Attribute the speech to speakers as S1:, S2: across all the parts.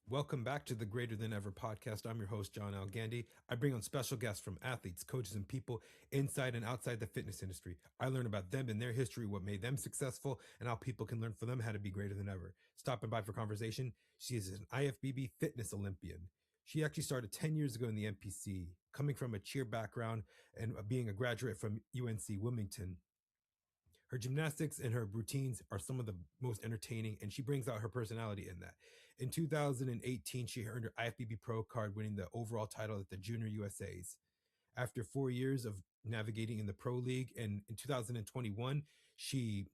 S1: Welcome back to the Greater Than Ever podcast. I'm your host, John L. Gandy. I bring on special guests from athletes, coaches, and people inside and outside the fitness industry. I learn about them and their history, what made them successful, and how people can learn from them how to be greater than ever. Stopping by for conversation, she is an IFBB fitness Olympian. She actually started 10 years ago in the NPC, coming from a cheer background and being a graduate from UNC Wilmington. Her gymnastics and her routines are some of the most entertaining, and she brings out her personality in that. In 2018, she earned her IFBB Pro card, winning the overall title at the Junior USAs. After 4 years of navigating in the Pro League, and in 2021, she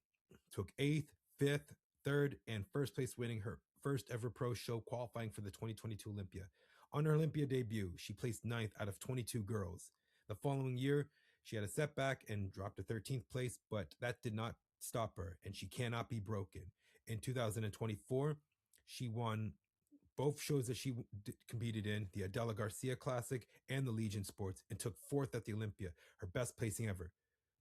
S1: took 8th, 5th, 3rd, and 1st place, winning her first ever pro show, qualifying for the 2022 Olympia. On her Olympia debut, she placed 9th out of 22 girls. The following year, she had a setback and dropped to 13th place, but that did not stop her, and she cannot be broken. In 2024, she won both shows that she competed in, the Adela Garcia Classic and the Legion Sports, and took 4th at the Olympia, her best placing ever.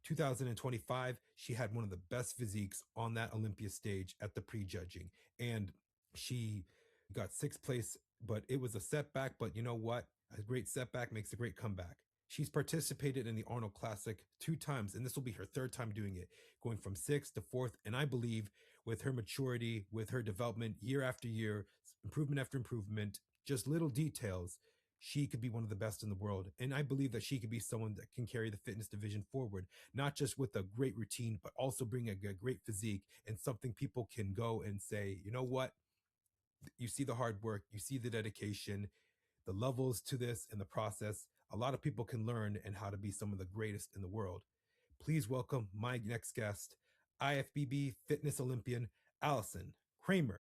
S1: 2025, she had one of the best physiques on that Olympia stage at the prejudging, and she got 6th place, but it was a setback. But you know what? A great setback makes a great comeback. She's participated in the Arnold Classic 2 times, and this will be her 3rd time doing it, going from 6th to 4th. And I believe with her maturity, with her development year after year, improvement after improvement, just little details, she could be one of the best in the world. And I believe that she could be someone that can carry the fitness division forward, not just with a great routine, but also bring a great physique and something people can go and say, you know what? You see the hard work, you see the dedication, the levels to this and the process. A lot of people can learn and how to be some of the greatest in the world. Please welcome my next guest, IFBB fitness Olympian, Allison Kramer.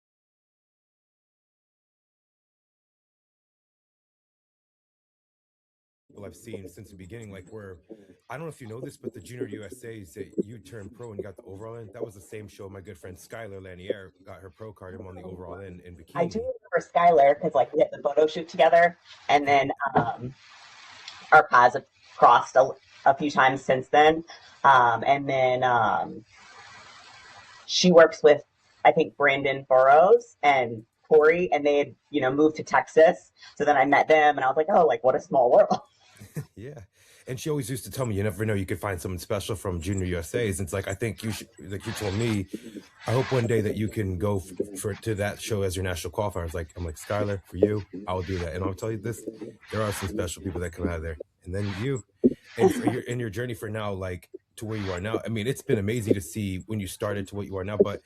S1: People I've seen since the beginning, like where I don't know if you know this, but the Junior USA's that you turned pro and you got the overall in. That was the same show my good friend Skylar Lanier got her pro card and won the overall in
S2: I do
S1: bikini.
S2: remember Skylar because like we had the photo shoot together, and
S1: Okay.
S2: then our paths have crossed a few times since then. And then she works with I think Brandon Burrows and Corey, and they had moved to Texas. So then I met them, and I was like, oh, like what a small world.
S1: Yeah. And she always used to tell me, you never know, you could find someone special from Junior USA's. It's like, I think you should, like you told me, I hope one day that you can go to that show as your national qualifier. I'm like, Skylar, for you, I'll do that. And I'll tell you this, there are some special people that come out of there. And then you, and for your, in your journey for now, like to where you are now, I mean, it's been amazing to see when you started to what you are now, but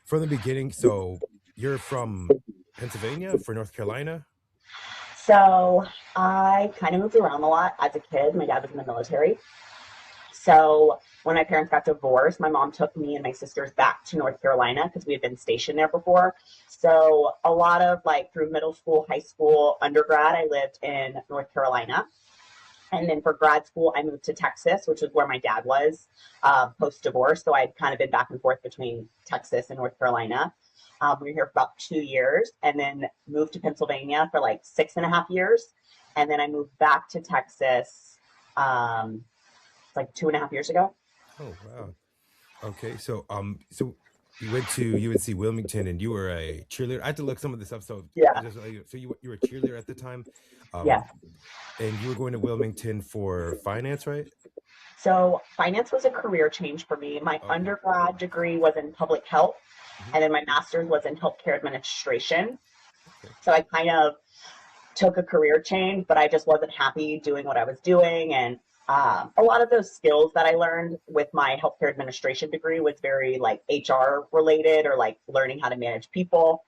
S1: from the beginning, so you're from Pennsylvania for North Carolina.
S2: So I kind of moved around a lot as a kid. My dad was in the military. So when my parents got divorced, my mom took me and my sisters back to North Carolina because we had been stationed there before. So a lot of like through middle school, high school, undergrad, I lived in North Carolina. And then for grad school, I moved to Texas, which is where my dad was post divorce. So I'd kind of been back and forth between Texas and North Carolina. We were here for about 2 years, and then moved to Pennsylvania for like 6.5 years. And then I moved back to Texas like 2.5 years ago.
S1: Oh, wow. Okay, so you went to UNC Wilmington and you were a cheerleader. I had to look some of this up. So I
S2: Yeah.
S1: just so you were a cheerleader at the time,
S2: Yeah.
S1: um, and you were going to Wilmington for finance, right?
S2: So finance was a career change for me. My
S1: Okay.
S2: undergrad degree was in public health,
S1: Hmm.
S2: and then my master's was in healthcare administration.
S1: Okay.
S2: So I kind of took a career change, but I just wasn't happy doing what I was doing. And a lot of those skills that I learned with my healthcare administration degree was very like HR related or like learning how to manage people.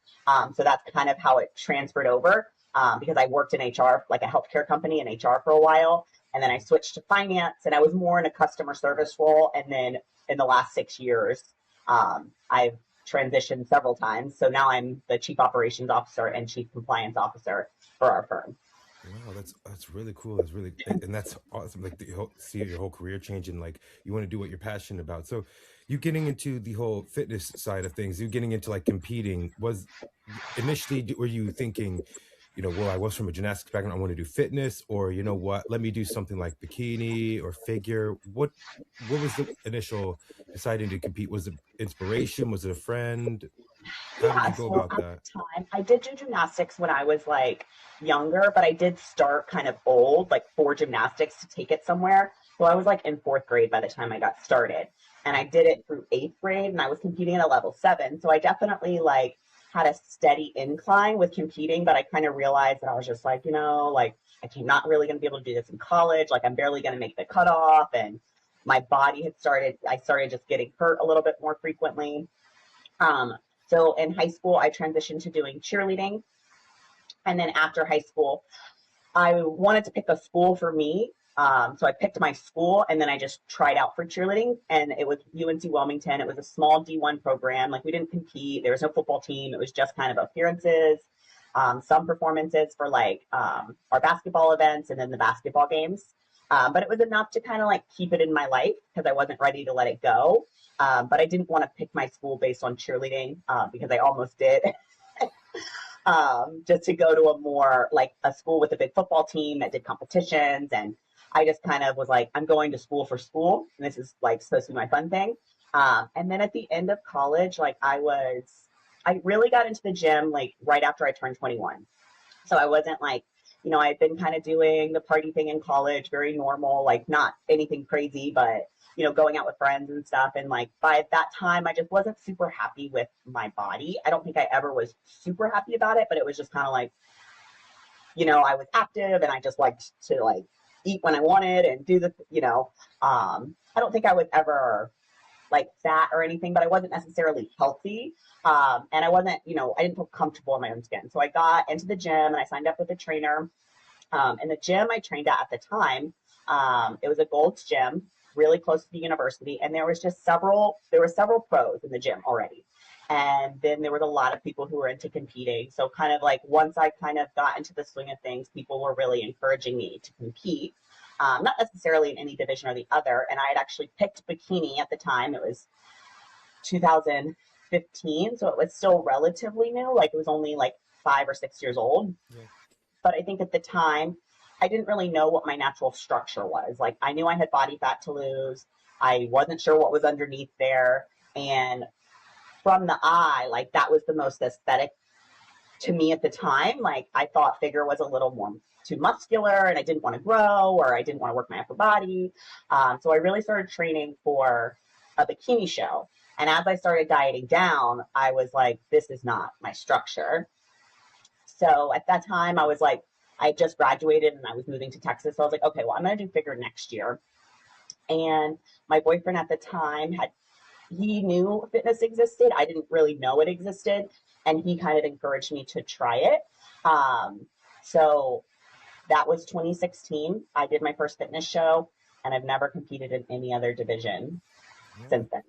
S2: So that's kind of how it transferred over because I worked in HR, like a healthcare company in HR for a while. And then I switched to finance and I was more in a customer service role. And then in the last 6 years, I've transitioned several times. So now I'm the chief operations officer and chief compliance officer for our firm.
S1: Wow, that's really cool. That's really and that's awesome. Like see your whole career change and like you want to do what you're passionate about. So you getting into the whole fitness side of things, you getting into like competing was initially were you thinking, well, I was from a gymnastics background, I want to do fitness, or you know what, let me do something like bikini or figure. What was the initial deciding to compete? Was it inspiration? Was it a friend? How did
S2: Yeah,
S1: you go
S2: so
S1: about
S2: at
S1: that?
S2: the time, I did do gymnastics when I was like younger, but I did start kind of old, like for gymnastics to take it somewhere. So I was like in fourth grade by the time I got started. And I did it through eighth grade and I was competing at a level 7. So I definitely like had a steady incline with competing, but I kind of realized that I was just like, like I'm not really going to be able to do this in college. Like I'm barely going to make the cutoff. And my body I started just getting hurt a little bit more frequently. Um, so in high school, I transitioned to doing cheerleading. And then after high school, I wanted to pick a school for me. So I picked my school and then I just tried out for cheerleading. And it was UNC Wilmington. It was a small D1 program. Like we didn't compete. There was no football team. It was just kind of appearances, some performances for like our basketball events and then the basketball games. But it was enough to kind of like keep it in my life because I wasn't ready to let it go. But I didn't want to pick my school based on cheerleading because I almost did. Just to go to a more like a school with a big football team that did competitions. And I just kind of was like, I'm going to school for school. And this is like supposed to be my fun thing. And then at the end of college, like I really got into the gym like right after I turned 21. So I wasn't like, I'd been kind of doing the party thing in college, very normal, like not anything crazy, but going out with friends and stuff. And like by that time, I just wasn't super happy with my body. I don't think I ever was super happy about it, but it was just kind of like, I was active and I just liked to like eat when I wanted and do I don't think I was ever like fat or anything, but I wasn't necessarily healthy. And I wasn't, I didn't feel comfortable in my own skin. So I got into the gym and I signed up with a trainer. And the gym I trained at the time, it was a Gold's Gym, really close to the university. And there were several pros in the gym already. And then there was a lot of people who were into competing. So kind of like once I kind of got into the swing of things, people were really encouraging me to compete. Not necessarily in any division or the other. And I had actually picked bikini at the time. It was 2015. So it was still relatively new. Like it was only like 5 or 6 years old.
S1: Yeah.
S2: But I think at the time, I didn't really know what my natural structure was. Like I knew I had body fat to lose. I wasn't sure what was underneath there. And from the eye, like that was the most aesthetic to me at the time. Like I thought figure was a little more too muscular and I didn't want to grow or I didn't want to work my upper body. So I really started training for a bikini show. And as I started dieting down, I was like, this is not my structure. So at that time, I was like, I just graduated and I was moving to Texas. So I was like, okay, well, I'm going to do figure next year. And my boyfriend at the time he knew fitness existed. I didn't really know it existed. And he kind of encouraged me to try it. So that was 2016. I did my first fitness show and I've never competed in any other division since then.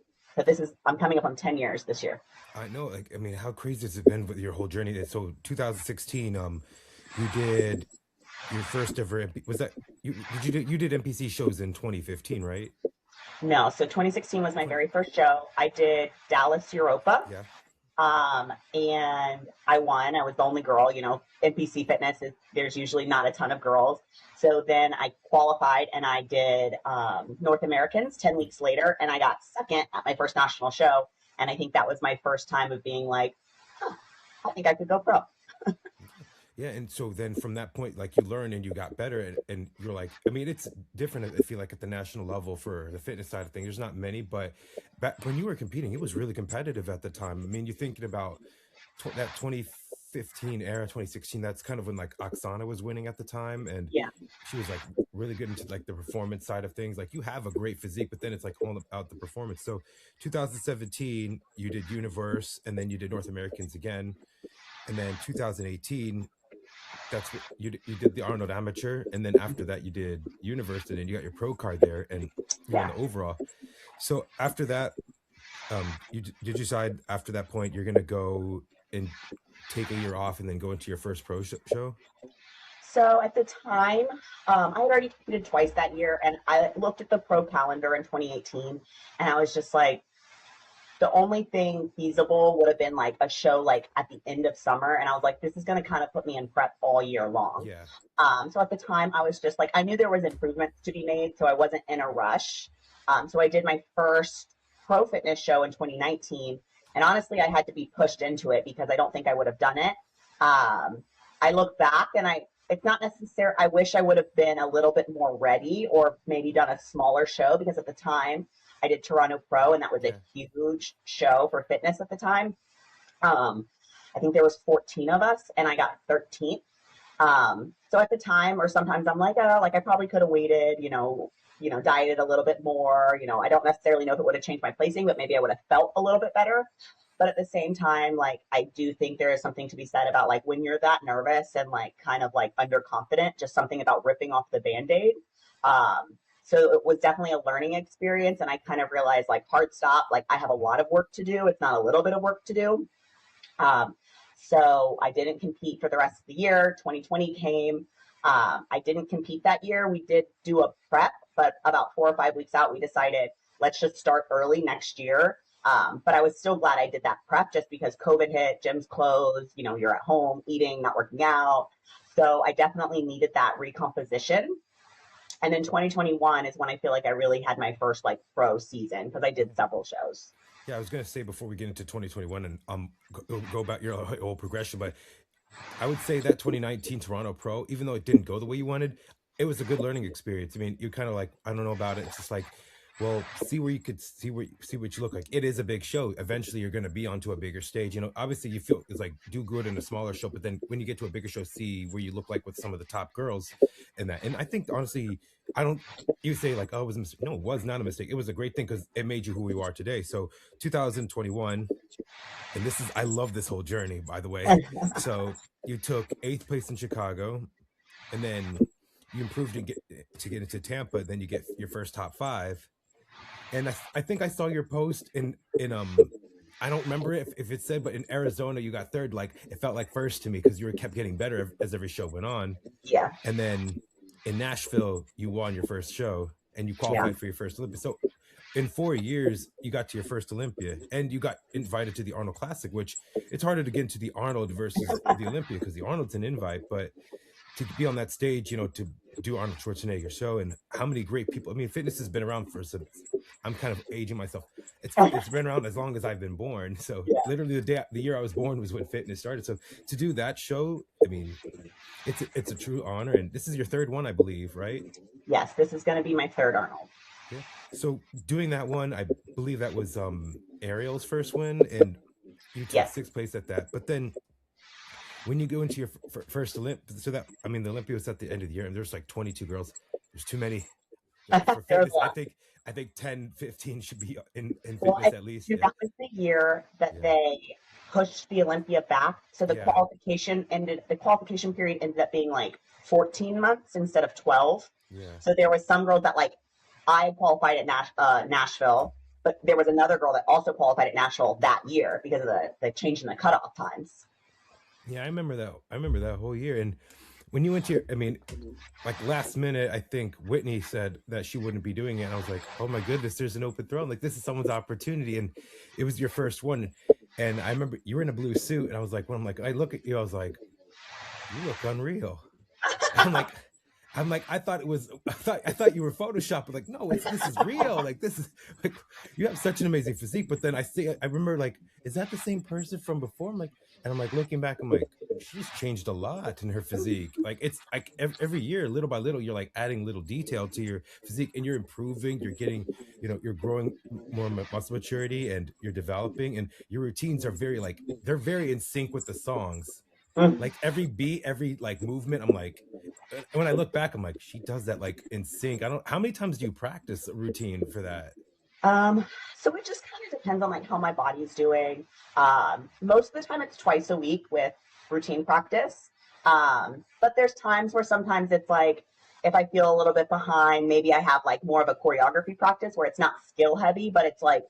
S2: So I'm coming up on 10 years this year.
S1: I know, like, I mean, how crazy has it been with your whole journey? So 2016, you did your first ever, was that, you did NPC shows in 2015, right?
S2: No, so 2016 was my very first show. I did Dallas, Europa.
S1: Yeah.
S2: And I won. I was the only girl, NPC fitness there's usually not a ton of girls. So then I qualified and I did North Americans 10 weeks later and I got second at my first national show. And I think that was my first time of being like, I think I could go pro.
S1: Yeah, and so then from that point, like you learned and you got better, and you're like, I mean, it's different. I feel like at the national level for the fitness side of things, there's not many, but back when you were competing, it was really competitive at the time. I mean, you're thinking about that 2015 era, 2016. That's kind of when like Oksana was winning at the time, and
S2: Yeah.
S1: she was like really good into like the performance side of things. Like you have a great physique, but then it's like all about the performance. So 2017, you did Universe, and then you did North Americans again, and then 2018 that's what you did the Arnold Amateur, and then after that you did Universe, and then you got your pro card there, and you won
S2: Yeah.
S1: the overall. So after that, did you decide after that point you're gonna go and take a year off and then go into your first pro show?
S2: So at the time, I had already competed twice that year, and I looked at the pro calendar in 2018, and I was just like, the only thing feasible would have been like a show like at the end of summer. And I was like, this is going to kind of put me in prep all year long.
S1: Yeah.
S2: So at the time I was just like, I knew there was improvements to be made. So I wasn't in a rush. So I did my first pro fitness show in 2019 And honestly, I had to be pushed into it because I don't think I would have done it. I look back and it's not necessary. I wish I would have been a little bit more ready or maybe done a smaller show, because at the time I did Toronto Pro, and that was a huge show for fitness at the time. I think there was 14 of us and I got 13th. So at the time, or sometimes I'm like, oh, like I probably could have waited, dieted a little bit more. I don't necessarily know if it would have changed my placing, but maybe I would have felt a little bit better. But at the same time, like, I do think there is something to be said about like when you're that nervous and like kind of like underconfident, just something about ripping off the Band-Aid. So it was definitely a learning experience. And I kind of realized, like, hard stop, like I have a lot of work to do. It's not a little bit of work to do. So I didn't compete for the rest of the year. 2020 came. I didn't compete that year. We did do a prep, but about 4 or 5 weeks out, we decided, let's just start early next year. But I was still glad I did that prep, just because COVID hit, gyms closed, you're at home eating, not working out. So I definitely needed that recomposition. And then 2021 is when I feel like I really had my first like pro season, because I did several shows.
S1: Yeah, I was going to say before we get into 2021 and go about your whole progression, but I would say that 2019 Toronto Pro, even though it didn't go the way you wanted, it was a good learning experience. I mean, you kind of like, I don't know about it. It's just like, well, see what you look like. It is a big show. Eventually you're going to be onto a bigger stage. Obviously you feel it's like do good in a smaller show, but then when you get to a bigger show, see where you look like with some of the top girls and that. And I think honestly, you say like, oh, it was a mistake. No, it was not a mistake. It was a great thing because it made you who you are today. So 2021, and I love this whole journey, by the way. So you took 8th place in Chicago, and then you improved to get into Tampa. Then you get your first top 5. And I think I saw your post in I don't remember if it said, but in Arizona you got 3rd. Like it felt like first to me because you kept getting better as every show went on.
S2: Yeah.
S1: And then in Nashville you won your first show and you qualified for your first Olympia. So in 4 years you got to your first Olympia, and you got invited to the Arnold Classic, which it's harder to get into the Arnold versus the Olympia because the Arnold's an invite, but to be on that stage, to do Arnold Schwarzenegger show, and how many great people. I mean, fitness has been around I'm kind of aging myself. It's been around as long as I've been born. So literally the year I was born was when fitness started. So to do that show, I mean, it's a true honor. And this is your 3rd one, I believe, right?
S2: Yes, this is going to be my 3rd Arnold.
S1: Yeah. So doing that one, I believe that was Ariel's first win, and you took 6th place at that. But then when you go into your first Olympia, the Olympia was at the end of the year, and there's like 22 girls. There's too many. For fitness, I think 10, 15 should be in fitness at least.
S2: That was the year that they pushed the Olympia back. So the qualification period ended up being like 14 months instead of 12. Yeah. So there was some girls that like I qualified at Nashville, but there was another girl that also qualified at Nashville that year because of the change in the cutoff times.
S1: Yeah, I remember that whole year. And when you went to like last minute, I think Whitney said that she wouldn't be doing it. And I was like, oh my goodness, there's an open throne. Like, this is someone's opportunity. And it was your first one. And I remember you were in a blue suit. And I was like, I look at you, I was like, you look unreal. I'm like, I thought you were photoshopped, but like, no, this is real. Like, this is like, you have such an amazing physique. But then I remember like, is that the same person from before? I'm like looking back, I'm like, she's changed a lot in her physique. Like, it's like every year, little by little, you're like adding little detail to your physique, and you're improving, you're getting, you're growing more muscle maturity, and you're developing, and your routines are they're very in sync with the songs. Like every beat, every like movement, I'm like, when I look back, I'm like, she does that like in sync. How many times do you practice a routine for that?
S2: So it just kind of depends on like how my body's doing. Most of the time it's twice a week with routine practice. But there's times where sometimes it's like, if I feel a little bit behind, maybe I have like more of a choreography practice where it's not skill heavy, but it's like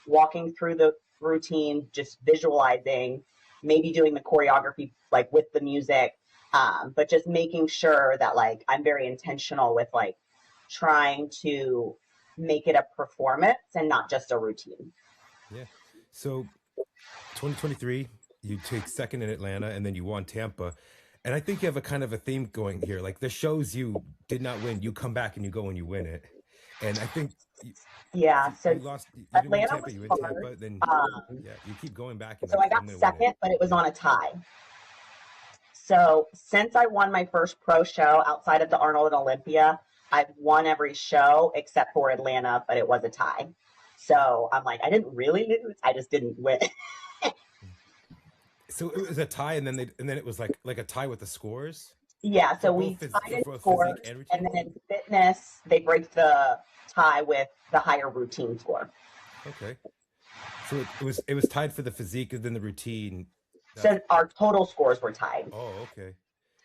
S2: walking through the routine, just visualizing, maybe doing the choreography like with the music, but just making sure that like I'm very intentional with like trying to make it a performance and not just a routine.
S1: Yeah. So 2023, you take 2nd in Atlanta, and then you won Tampa. And I think you have a kind of a theme going here. Like the shows you did not win, you come back and you go and you win it. And I think
S2: Yeah, so
S1: you lost. You didn't win
S2: Atlanta
S1: Tampa.
S2: was
S1: You win
S2: hard.
S1: Tampa. Then yeah, you keep going back and
S2: So
S1: like
S2: I got
S1: I'm gonna win it.
S2: second, but it was
S1: Yeah.
S2: on a tie. So since I won my first pro show outside of the Arnold and Olympia, I've won every show except for Atlanta, but it was a tie. So I'm like, I didn't really lose. I just didn't win.
S1: So it was a tie, and then it was like a tie with the scores
S2: Yeah,
S1: for
S2: so
S1: both
S2: we tied in
S1: physique
S2: scores,
S1: and
S2: and
S1: routine.
S2: then in fitness, they break the tie with the higher routine score.
S1: Okay. So it was tied for the physique and then the routine. That's
S2: So our total scores were tied,
S1: oh okay.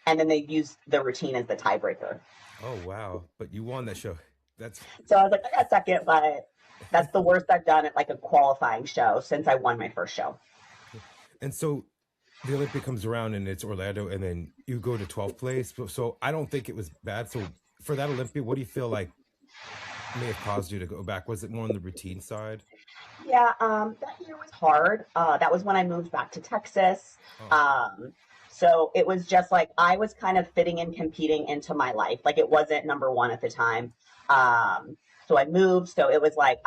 S2: and then they used the routine as the tiebreaker.
S1: Oh wow. But you won that show. That's
S2: So I was like, I got second, but that's the worst I've done at like a qualifying show since I won my first show.
S1: and so the Olympic comes around and it's Orlando, and then you go to 12th place. So I don't think it was bad. So for that Olympia, what do you feel like may have caused you to go back? Was it more on the routine side?
S2: Yeah, that year was hard. That was when I moved back to Texas.
S1: Oh,
S2: Um, so it was just like I was kind of fitting and competing into my life. Like it wasn't number one at the time. So I moved. So it was like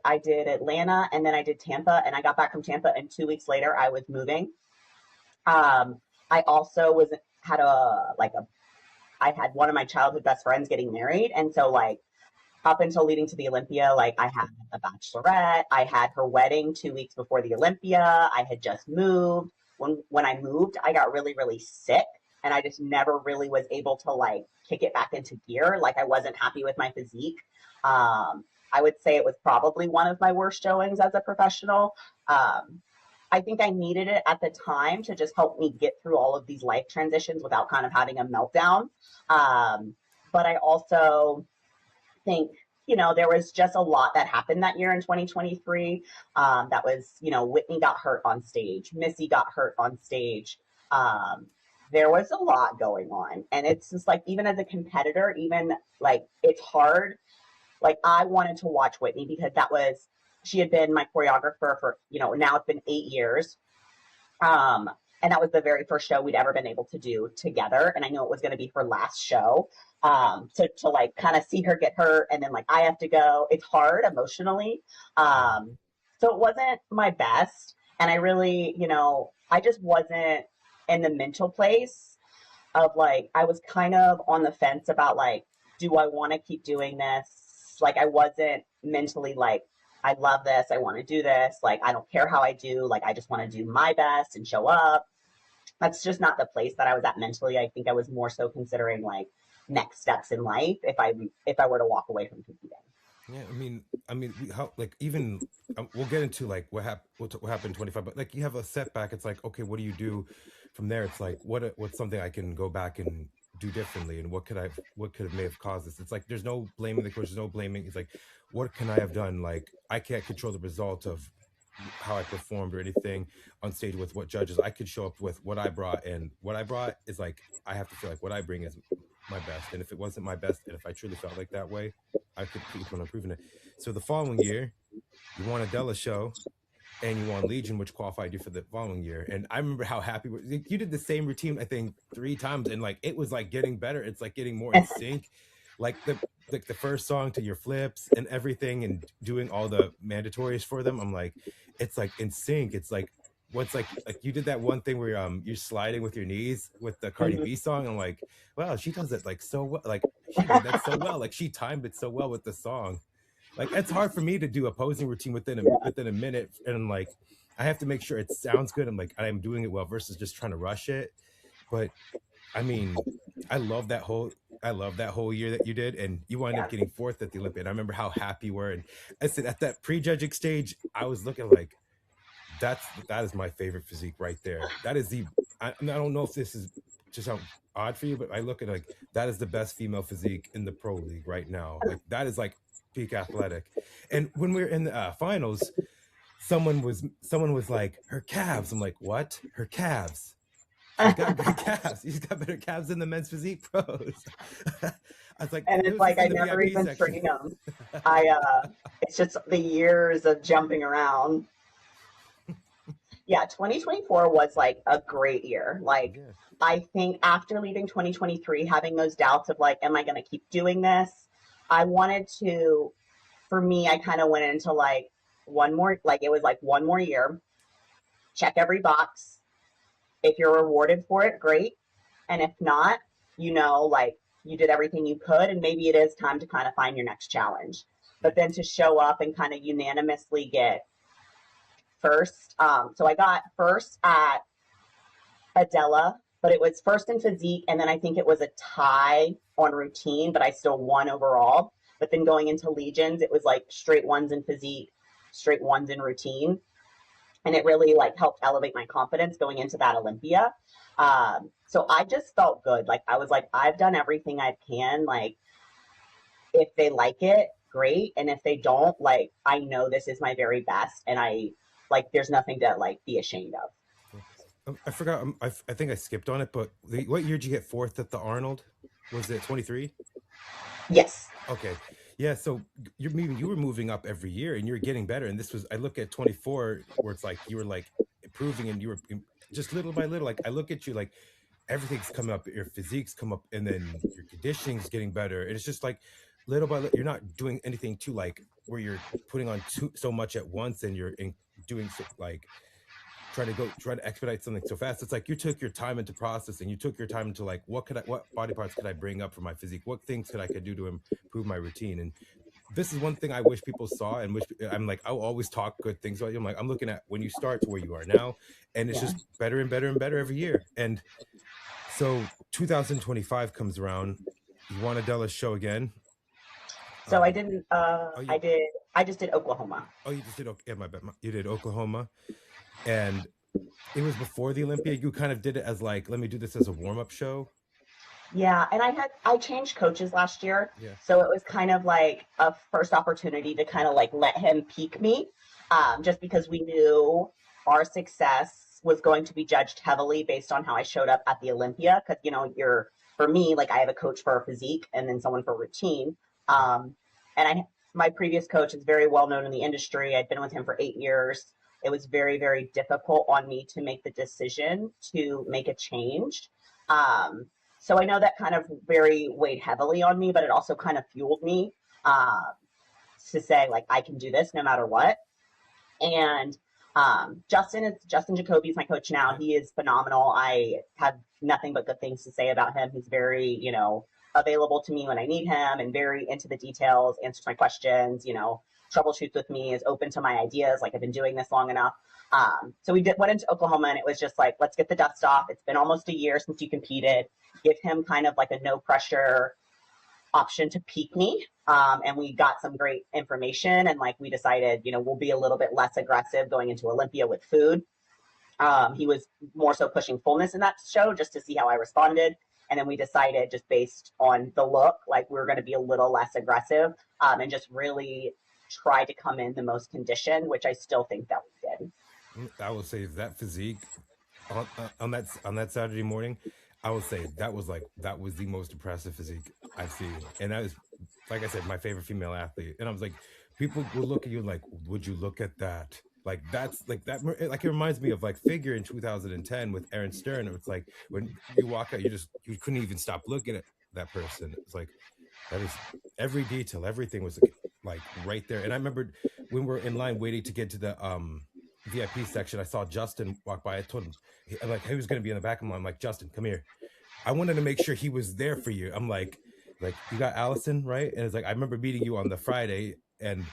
S2: I did Atlanta and then I did Tampa and I got back from Tampa and 2 weeks later I was moving. Um, I also was had a like a I had one of my childhood best friends getting married, and so like up until leading to the Olympia, like I had a bachelorette. I had her wedding 2 weeks before the Olympia. I had just moved. When I moved, I got really, really sick and I just never really was able to like kick it back into gear. Like I wasn't happy with my physique. I would say it was probably one of my worst showings as a professional. Um, I think I needed it at the time to just help me get through all of these life transitions without kind of having a meltdown. Um, but I also think, there was just a lot that happened that year in 2023. That was, Whitney got hurt on stage, Missy got hurt on stage. Um, there was a lot going on. And it's just like, even as a competitor, even like it's hard. Like I wanted to watch Whitney because she had been my choreographer for, now it's been 8 years. Um, and that was the very first show we'd ever been able to do together. And I knew it was going to be her last show. So to like kind of see her get hurt and then like I have to go, it's hard emotionally.
S1: yeah.
S2: So it wasn't my best. And I really, I just wasn't in the mental place of like, I was kind of on the fence about like, do I want to keep doing this? Like, I wasn't mentally like, I love this. I want to do this. Like, I don't care how I do. Like, I just want to do my best and show up. That's just not the place that I was at mentally. I think I was more so considering like next steps in life if I were to walk away from competing.
S1: Yeah, how like even we'll get into like what happened in 25, but like you have a setback. It's like okay, what do you do from there? It's like what's something I can go back and do differently, and what could have may have caused this? It's like there's no blaming the coach, there's no blaming. It's like what can I have done? Like I can't control the result of how I performed or anything on stage with what judges. I could show up with what I brought, and what I brought is like I have to feel like what I bring is my best. And if it wasn't my best, and if I truly felt like that way, I could keep on improving it. So the following year, you won a Della show and you won Legion, which qualified you for the following year. And I remember how happy you did the same routine, I think 3 times, and like it was like getting better. It's like getting more in sync. Like the first song to your flips and everything and doing all the mandatories for them. I'm like, it's like in sync. It's like what's like you did that one thing where you're sliding with your knees with the Cardi B song. I'm like, wow, she does it like so well. Like she did that so well. Like she timed it so well with the song. Like it's hard for me to do a posing routine within a minute, and like I have to make sure it sounds good. I'm like I'm doing it well versus just trying to rush it. But I mean, I love that whole year that you did, and you wound up getting fourth at the Olympian. I remember how happy you were, and I said at that prejudging stage, I was looking like that is my favorite physique right there. That is I don't know if this is just how odd for you, but I look at like that is the best female physique in the pro league right now. Like that is like peak athletic. And when we were in the finals, someone was like her calves. I'm like, what? Her calves? She's got good calves. She's got better calves than the men's physique pros. I was like,
S2: And it's like I never
S1: VIP
S2: even
S1: section.
S2: trained them. It's just the years of jumping around. Yeah, 2024 was like a great year. Like,
S1: Yeah.
S2: I think after leaving 2023, having those doubts of like, am I going to keep doing this? I wanted to, for me, I kind of went into like one more, like, it was like one more year, check every box. If you're rewarded for it, great. And if not, like you did everything you could, and maybe it is time to kind of find your next challenge. But then to show up and kind of unanimously get first. So I got first at Adela, but it was first in physique, and then I think it was a tie on routine, but I still won overall. But then going into Legions, it was like straight ones in physique, straight ones in routine, and it really like helped elevate my confidence going into that Olympia. So I just felt good. Like I was like, I've done everything I can. Like if they like it, great, and if they don't, like I know this is my very best, and I like there's nothing to like be ashamed of.
S1: I forgot. I think I skipped on it, but what year did you get fourth at the Arnold? Was it 23?
S2: Yes.
S1: Okay. Yeah. So you were moving up every year and you're getting better. And this was, I look at 24 where it's like, you were like improving and you were just little by little. Like I look at you, like everything's coming up, your physique's come up and then your conditioning's getting better. And it's just like little by little, you're not doing anything too like where you're putting on so much at once and you're doing so, like, try to expedite something so fast. It's like you took your time into processing. You took your time into like, what body parts could I bring up for my physique? What things could I do to improve my routine? And this is one thing I wish people saw, and I'm like, I'll always talk good things about you. I'm like, I'm looking at when you start to where you are now, and it's just better and better and better every year. And so 2025 comes around. You want Adela's show again?
S2: So I didn't. I just did Oklahoma.
S1: Oh, you just did. Yeah, my bad. You did Oklahoma. And it was before the Olympia. You kind of did it as like, let me do this as a warm-up show.
S2: Yeah, and I changed coaches last year.
S1: Yeah.
S2: So it was kind of like a first opportunity to kind of like let him peak me. Just because we knew our success was going to be judged heavily based on how I showed up at the Olympia. Because for me, like I have a coach for physique and then someone for routine. And my previous coach is very well known in the industry. I'd been with him for 8 years. It was very, very difficult on me to make the decision to make a change. So I know that kind of very weighed heavily on me, but it also kind of fueled me to say like I can do this no matter what. And Justin Jacoby is my coach now. He is phenomenal. I have nothing but good things to say about him. He's very, available to me when I need him and very into the details, answers my questions, troubleshoots with me, is open to my ideas. Like I've been doing this long enough. So we went into Oklahoma and it was just like, let's get the dust off. It's been almost a year since you competed. Give him kind of like a no pressure option to peak me. And we got some great information and like we decided, we'll be a little bit less aggressive going into Olympia with food. He was more so pushing fullness in that show just to see how I responded. And then we decided just based on the look, like we were going to be a little less aggressive and just really try to come in the most conditioned, which I still think that we did.
S1: I will say that physique on that Saturday morning, I will say that was the most impressive physique I've seen. And that was, like I said, my favorite female athlete. And I was like, people will look at you like, would you look at that? Like that's like that. Like it reminds me of like Figure in 2010 with Aaron Stern. It's like when you walk out, you couldn't even stop looking at that person. It's like that is every detail, everything was like right there. And I remember when we were in line waiting to get to the VIP section, I saw Justin walk by. I told him like he was going to be in the back of me. I'm like, Justin, come here. I wanted to make sure he was there for you. I'm like you got Allison, right? And it's like I remember meeting you on the Friday and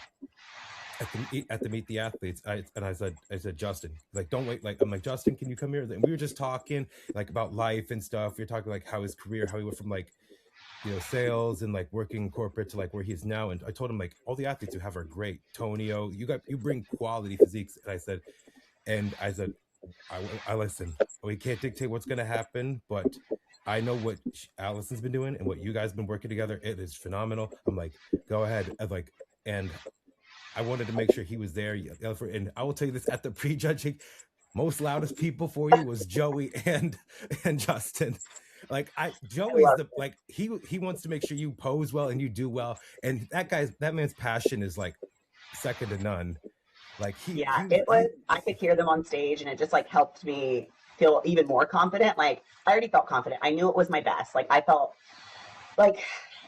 S1: at the Meet the Athletes, I said, Justin, like, don't wait. Like, I'm like, Justin, can you come here? And we were just talking like about life and stuff. We were talking like how his career, how he went from like, sales and like working corporate to like where he is now. And I told him like all the athletes you have are great. Tonio, you bring quality physiques. And I said, I listen, we can't dictate what's going to happen, but I know what Allison's been doing and what you guys been working together. It is phenomenal. I'm like, go ahead. And I wanted to make sure he was there. And I will tell you this, at the prejudging, most loudest people for you was Joey and Justin. Like Joey's he wants to make sure you pose well and you do well. And that man's passion is like second to none. Like
S2: Yeah, it was, I could hear them on stage and it just like helped me feel even more confident. Like I already felt confident. I knew it was my best. Like I felt like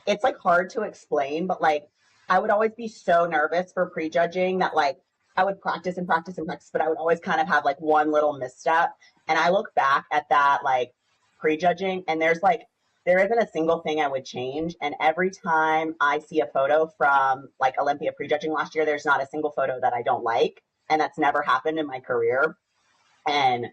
S2: it's like hard to explain, but like I would always be so nervous for prejudging that like I would practice and practice and practice, but I would always kind of have like one little misstep. And I look back at that like prejudging and there isn't a single thing I would change. And every time I see a photo from like Olympia prejudging last year, there's not a single photo that I don't like. And that's never happened in my career. And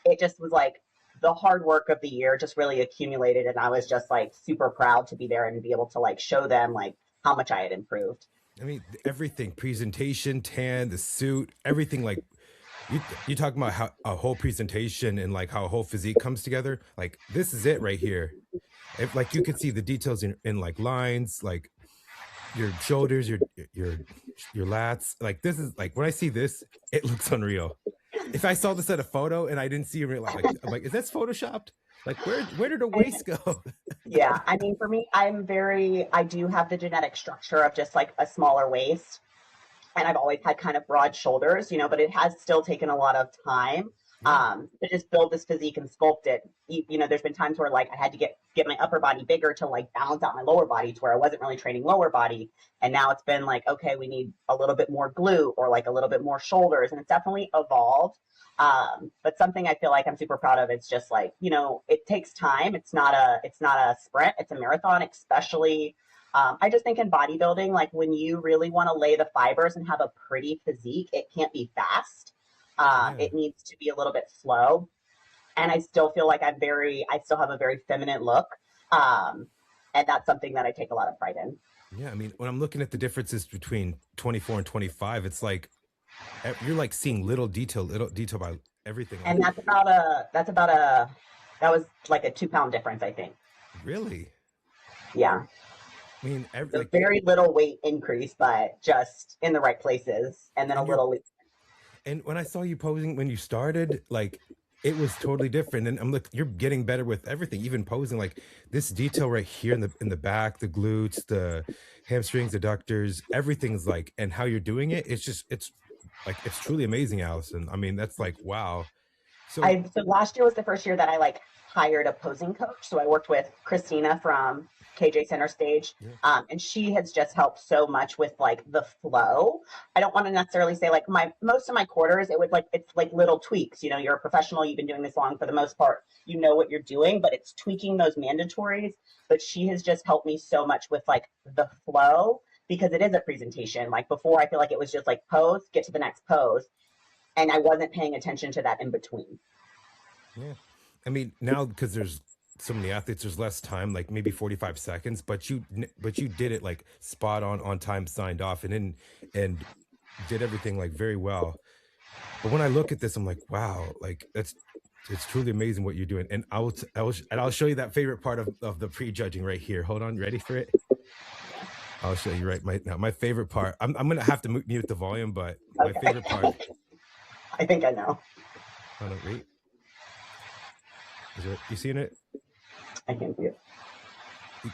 S2: it just was like the hard work of the year just really accumulated. And I was just like super proud to be there and be able to like show them like how much I had improved.
S1: I mean, everything, presentation, tan, the suit, everything. Like you talking about how a whole presentation and like how a whole physique comes together. Like this is it right here. If, like you could see the details in like lines, like your shoulders, your your lats. Like this is like when I see this, it looks unreal. If I saw this at a photo and I didn't see it, like I'm like, is this photoshopped? Like where did the waist go?
S2: Yeah, I mean, for me, I do have the genetic structure of just like a smaller waist. And I've always had kind of broad shoulders, you know, but it has still taken a lot of time
S1: Yeah.
S2: to just build this physique and sculpt it. You know, there's been times where like I had to get my upper body bigger to like balance out my lower body to where I wasn't really training lower body. And now it's been like, okay, we need a little bit more glute or like a little bit more shoulders. And it's definitely evolved. But something I feel like I'm super proud of, it's just like, you know, it takes time. It's not a sprint, it's a marathon, especially I just think in bodybuilding, like when you really want to lay the fibers and have a pretty physique, it can't be fast.
S1: Yeah.
S2: It needs to be a little bit slow. And I still feel like I still have a very feminine look. Um, and that's something that I take a lot of pride in.
S1: Yeah. I mean, when I'm looking at the differences between 24 and 25, it's like you're like seeing little detail by everything.
S2: And
S1: Like
S2: that was like a 2 pound difference, I think.
S1: really,
S2: Yeah.
S1: I mean,
S2: A
S1: like,
S2: very little weight increase, but just in the right places. And then a
S1: and you're
S2: little.
S1: and when I saw you posing when you started, like it was totally different. And I'm like, you're getting better with everything, even posing. Like this detail right here in the back, the glutes, the hamstrings, adductors, everything's like, and how you're doing it, it's like it's truly amazing, Allison. I mean, that's like wow. So
S2: So last year was the first year that I like hired a posing coach. So I worked with Christina from KJ Center Stage,
S1: yeah,
S2: and she has just helped so much with like the flow. I don't want to necessarily say like my most of my quarters. It's like little tweaks. You know, you're a professional. You've been doing this long for the most part. You know what you're doing, but it's tweaking those mandatories. But she has just helped me so much with like the flow because it is a presentation. Like before, I feel like it was just like pose, get to the next pose, and I wasn't paying attention to that in between.
S1: yeah. I mean, now because there's so many athletes, there's less time, like maybe 45 seconds, but you did it like spot on time, signed off, and did everything like very well. But when I look at this, I'm like, wow, like it's truly amazing what you're doing. And and I'll show you that favorite part of the prejudging right here. Hold on, ready for it? I'll show you right now. My favorite part. I'm gonna have to mute the volume, but my
S2: Okay.
S1: favorite part.
S2: I think I know.
S1: Hold on, wait. Is it? You seeing it?
S2: I can see it.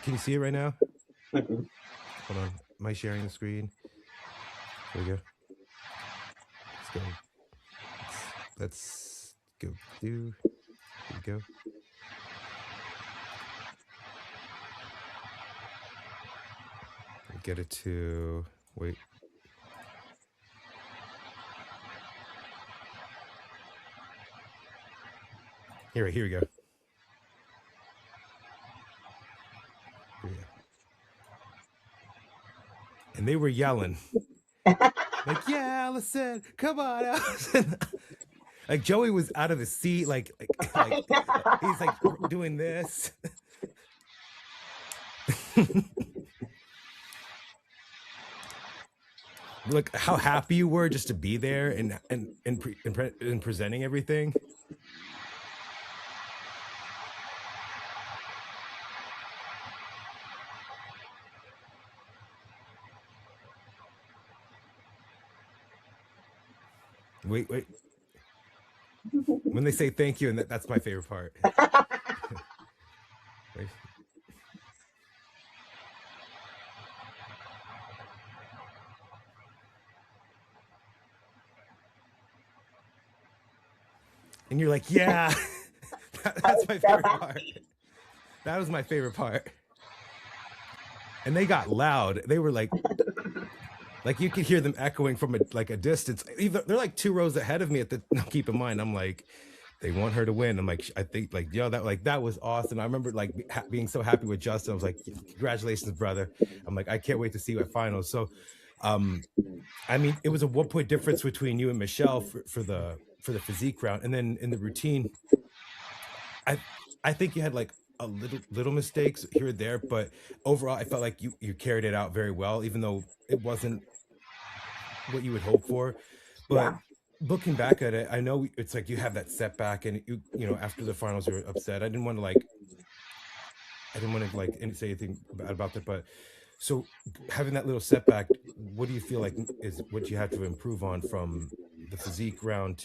S1: Can you see it right now?
S2: Mm-mm.
S1: Hold on. Am I sharing the screen? There we go. Let's go. Let's go through. Here we go. Get it to wait. Here we go. Here we go. And they were yelling. Like, yeah, Allison, come on, Allison. Like Joey was out of his seat, like he's like doing this. Look how happy you were just to be there and presenting everything. Wait. When they say thank you, and that's my favorite part. Right? And you're like, yeah,
S2: I
S1: that's
S2: was
S1: my
S2: so
S1: favorite part.
S2: happy.
S1: That was my favorite part. And they got loud. They were like you could hear them echoing from a distance. Even they're like 2 rows ahead of me now, keep in mind, I'm like, they want her to win. I'm like, I think like, yo, that was awesome. I remember like being so happy with Justin. I was like, congratulations, brother. I'm like, I can't wait to see you at finals. So, I mean, it was a 1 point difference between you and Michelle for the physique round. And then in the routine, I think you had like a little mistakes here or there, but overall I felt like you carried it out very well, even though it wasn't what you would hope for. But
S2: Yeah.
S1: looking back at it, I know it's like you have that setback, and after the finals you're upset. I didn't want to like say anything about that, but so having that little setback, what do you feel like is what you have to improve on from the physique round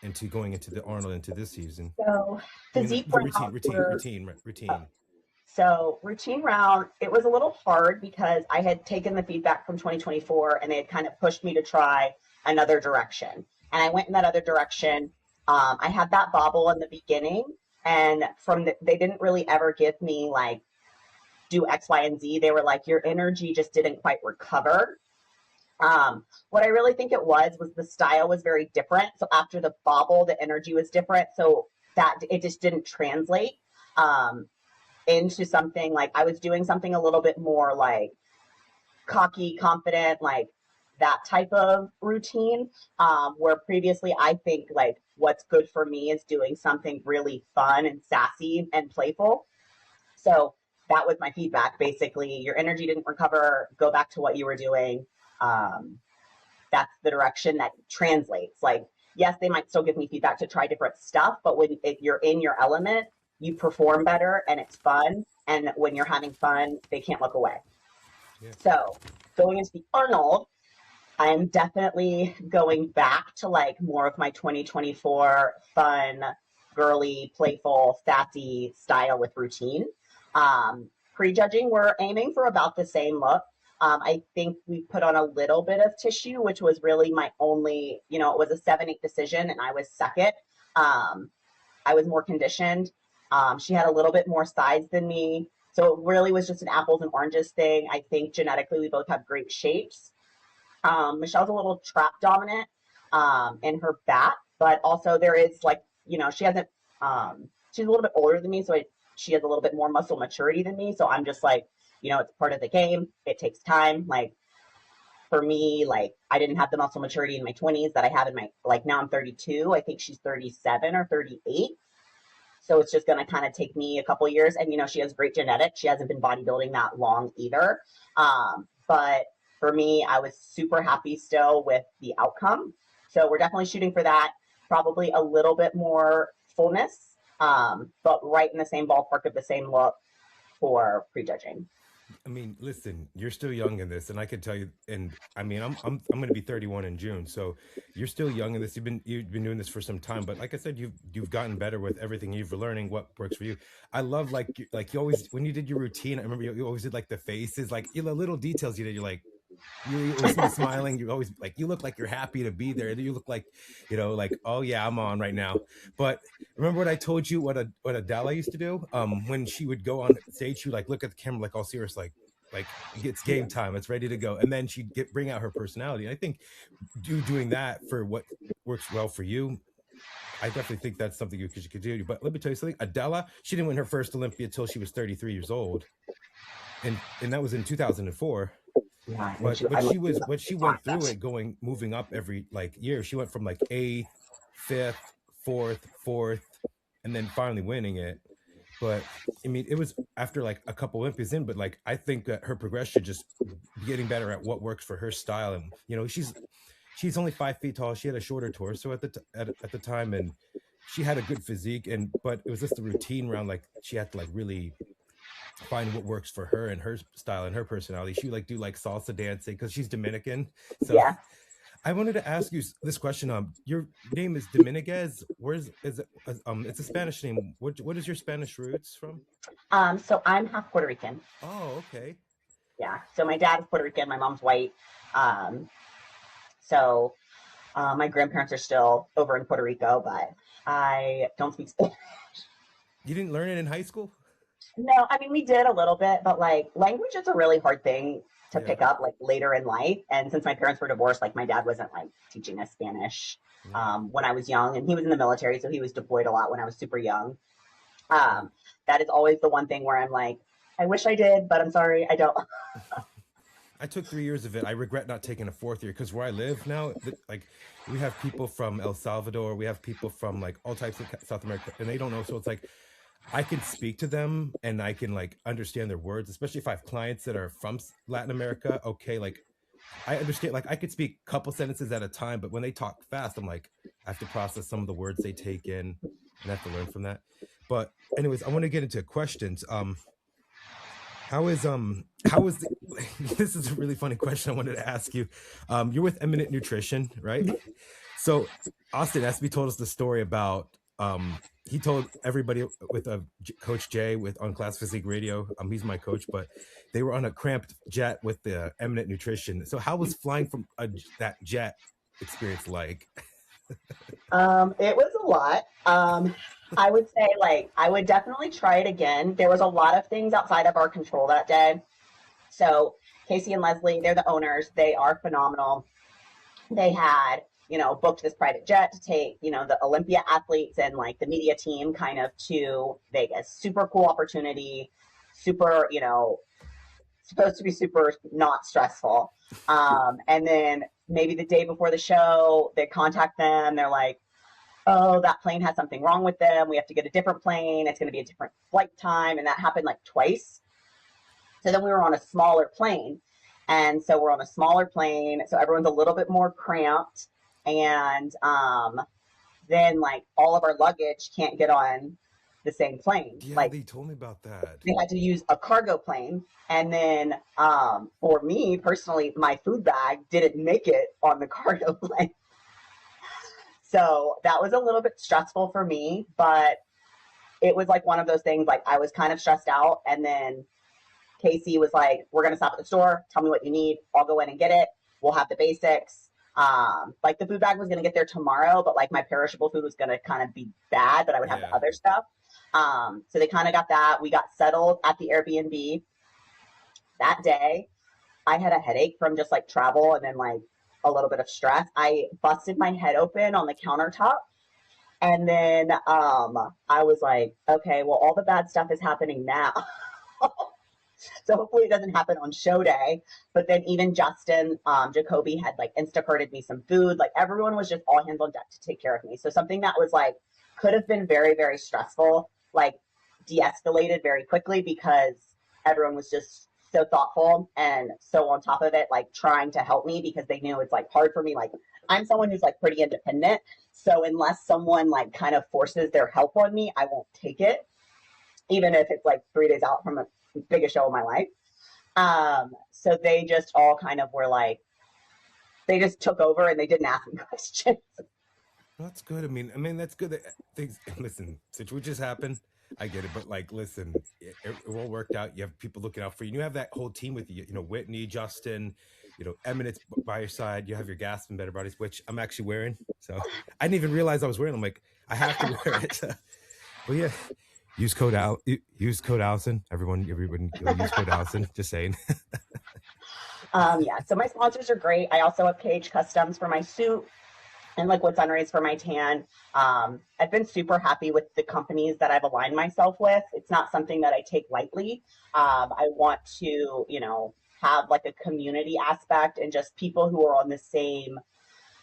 S1: into going into the Arnold into this season?
S2: So
S1: I mean,
S2: physique
S1: the
S2: round were
S1: routine.
S2: so routine round, it was a little hard because I had taken the feedback from 2024 and they had kind of pushed me to try another direction. And I went in that other direction. I had that bobble in the beginning, and they didn't really ever give me like do X, Y, and Z. They were like, your energy just didn't quite recover. What I really think it was the style was very different. So after the bobble, the energy was different. So that it just didn't translate. Into something like I was doing something a little bit more like cocky, confident, like that type of routine. Where previously I think like what's good for me is doing something really fun and sassy and playful. So that was my feedback. Basically, your energy didn't recover. Go back to what you were doing. Um, that's the direction that translates. Like, yes, they might still give me feedback to try different stuff, but if you're in your element, you perform better and it's fun. And when you're having fun, they can't look away.
S1: Yeah.
S2: So going into the Arnold, I'm definitely going back to like more of my 2024 fun, girly, playful, sassy style with routine. Prejudging, we're aiming for about the same look. I think we put on a little bit of tissue, which was really my only, it was a 7-8 decision and I was second. I was more conditioned. She had a little bit more size than me. So it really was just an apples and oranges thing. I think genetically we both have great shapes. Michelle's a little trap dominant in her back, but also there is like, she hasn't, she's a little bit older than me. So she has a little bit more muscle maturity than me. So I'm just like, it's part of the game. It takes time. Like for me, like I didn't have the muscle maturity in my 20s that I have in my, like now I'm 32. I think she's 37 or 38. So it's just going to kind of take me a couple years. And, she has great genetics. She hasn't been bodybuilding that long either. But for me, I was super happy still with the outcome. So we're definitely shooting for that. Probably a little bit more fullness, but right in the same ballpark of the same look for prejudging.
S1: I mean, listen, you're still young in this, and I can tell you. And I mean, I'm going to be 31 in June, so you're still young in this. You've been doing this for some time, but like I said, you've gotten better with everything. You've learning what works for you. I love like you always when you did your routine. I remember you always did like the faces, like little details you did. You're like. You always see me smiling. You always like you look like you're happy to be there. You look like like, oh yeah, I'm on right now. But remember what I told you? What Adela used to do? When she would go on stage, she would like look at the camera like all serious, like it's game time, it's ready to go, and then she'd bring out her personality. And I think doing that for what works well for you. I definitely think that's something you could do. But let me tell you something. Adela, she didn't win her first Olympia till she was 33 years old, and that was in 2004.
S2: Yeah,
S1: But she went through it moving up every like year. She went from like 8th, 5th, 4th, and then finally winning it. But I mean, it was after like a couple Olympias in, but like I think that her progression just getting better at what works for her style. And she's only 5 feet tall. She had a shorter torso at the time, and she had a good physique. But it was just the routine round, like she had to like really find what works for her and her style and her personality. She would like do like salsa dancing because she's Dominican. So yeah. I wanted to ask you this question. Your name is Dominguez. Is it? It's a Spanish name. What is your Spanish roots from?
S2: So I'm half Puerto Rican.
S1: Oh, okay.
S2: Yeah. So my dad is Puerto Rican. My mom's white. So My grandparents are still over in Puerto Rico, but I don't speak Spanish.
S1: You didn't learn it in high school?
S2: No, I mean, we did a little bit, but like language is a really hard thing to
S1: Yeah.
S2: pick up like later in life. And since my parents were divorced, like my dad wasn't like teaching us Spanish
S1: Yeah.
S2: when I was young, and he was in the military, so he was deployed a lot when I was super young.
S1: Right.
S2: That is always the one thing where I'm like, I wish I did, but I'm sorry, I don't.
S1: I took 3 years of it. I regret not taking a fourth year because where I live now, like we have people from El Salvador, we have people from like all types of South America, and they don't know. So it's like I can speak to them and I can like understand their words, especially if I have clients that are from Latin America. Okay, like I understand, like I could speak a couple sentences at a time, but when they talk fast, I'm like I have to process some of the words they take in, and I have to learn from that. But anyways, I want to get into questions. How is the this is a really funny question I wanted to ask you. You're with Eminent Nutrition, right? So Austin SB told us the story about he told everybody with Coach Jay with on Class Physique Radio. He's my coach, but they were on a cramped jet with the Eminent Nutrition. So how was flying from that jet experience like?
S2: It was a lot. I would say like I would definitely try it again. There was a lot of things outside of our control that day. So Casey and Leslie, they're the owners. They are phenomenal. They had, booked this private jet to take, the Olympia athletes and like the media team kind of to Vegas. Super cool opportunity. Super, supposed to be super not stressful. And then maybe the day before the show, they contact them. They're like, oh, that plane has something wrong with them. We have to get a different plane. It's going to be a different flight time. And that happened like twice. So then we were on a smaller plane. And so we're on a smaller plane. So everyone's a little bit more cramped. And then like all of our luggage can't get on the same plane.
S1: Yeah,
S2: Like
S1: they told me about that.
S2: they had to use a cargo plane. And then for me personally, my food bag didn't make it on the cargo plane. So that was a little bit stressful for me, but it was like one of those things, like I was kind of stressed out. And then Casey was like, we're going to stop at the store. Tell me what you need. I'll go in and get it. We'll have the basics. Like the food bag was going to get there tomorrow, but like my perishable food was going to kind of be bad, but I would have the other stuff. So they kind of got that. We got settled at the Airbnb that day. I had a headache from just like travel and then like a little bit of stress. I busted my head open on the countertop. And then I was like, okay, well, all the bad stuff is happening now. So hopefully it doesn't happen on show day. But then even Justin, Jacoby had like Instacarted me some food. Like everyone was just all hands on deck to take care of me. So something that was like, could have been very, very stressful, like de-escalated very quickly because everyone was just so thoughtful and so on top of it, like trying to help me because they knew it's like hard for me. Like I'm someone who's like pretty independent. So unless someone like kind of forces their help on me, I won't take it, even if it's like 3 days out from the biggest show of my life. So they just all kind of were like, they just took over and they didn't ask me questions.
S1: That's good. I mean, that's good that things. Listen, situations happen. I get it, but like, listen, it all worked out. You have people looking out for you. And you have that whole team with you. You know, Whitney, Justin, Eminence by your side. You have your Gasp and Better Bodies, which I'm actually wearing. So I didn't even realize I was wearing them. Like, I have to wear it. But yeah, use code Allison. Everyone, use code Allison. Just saying.
S2: Yeah. So my sponsors are great. I also have KH Customs for my suit and Liquid Sunrays for my tan. I've been super happy with the companies that I've aligned myself with. It's not something that I take lightly. I want to, have like a community aspect and just people who are on the same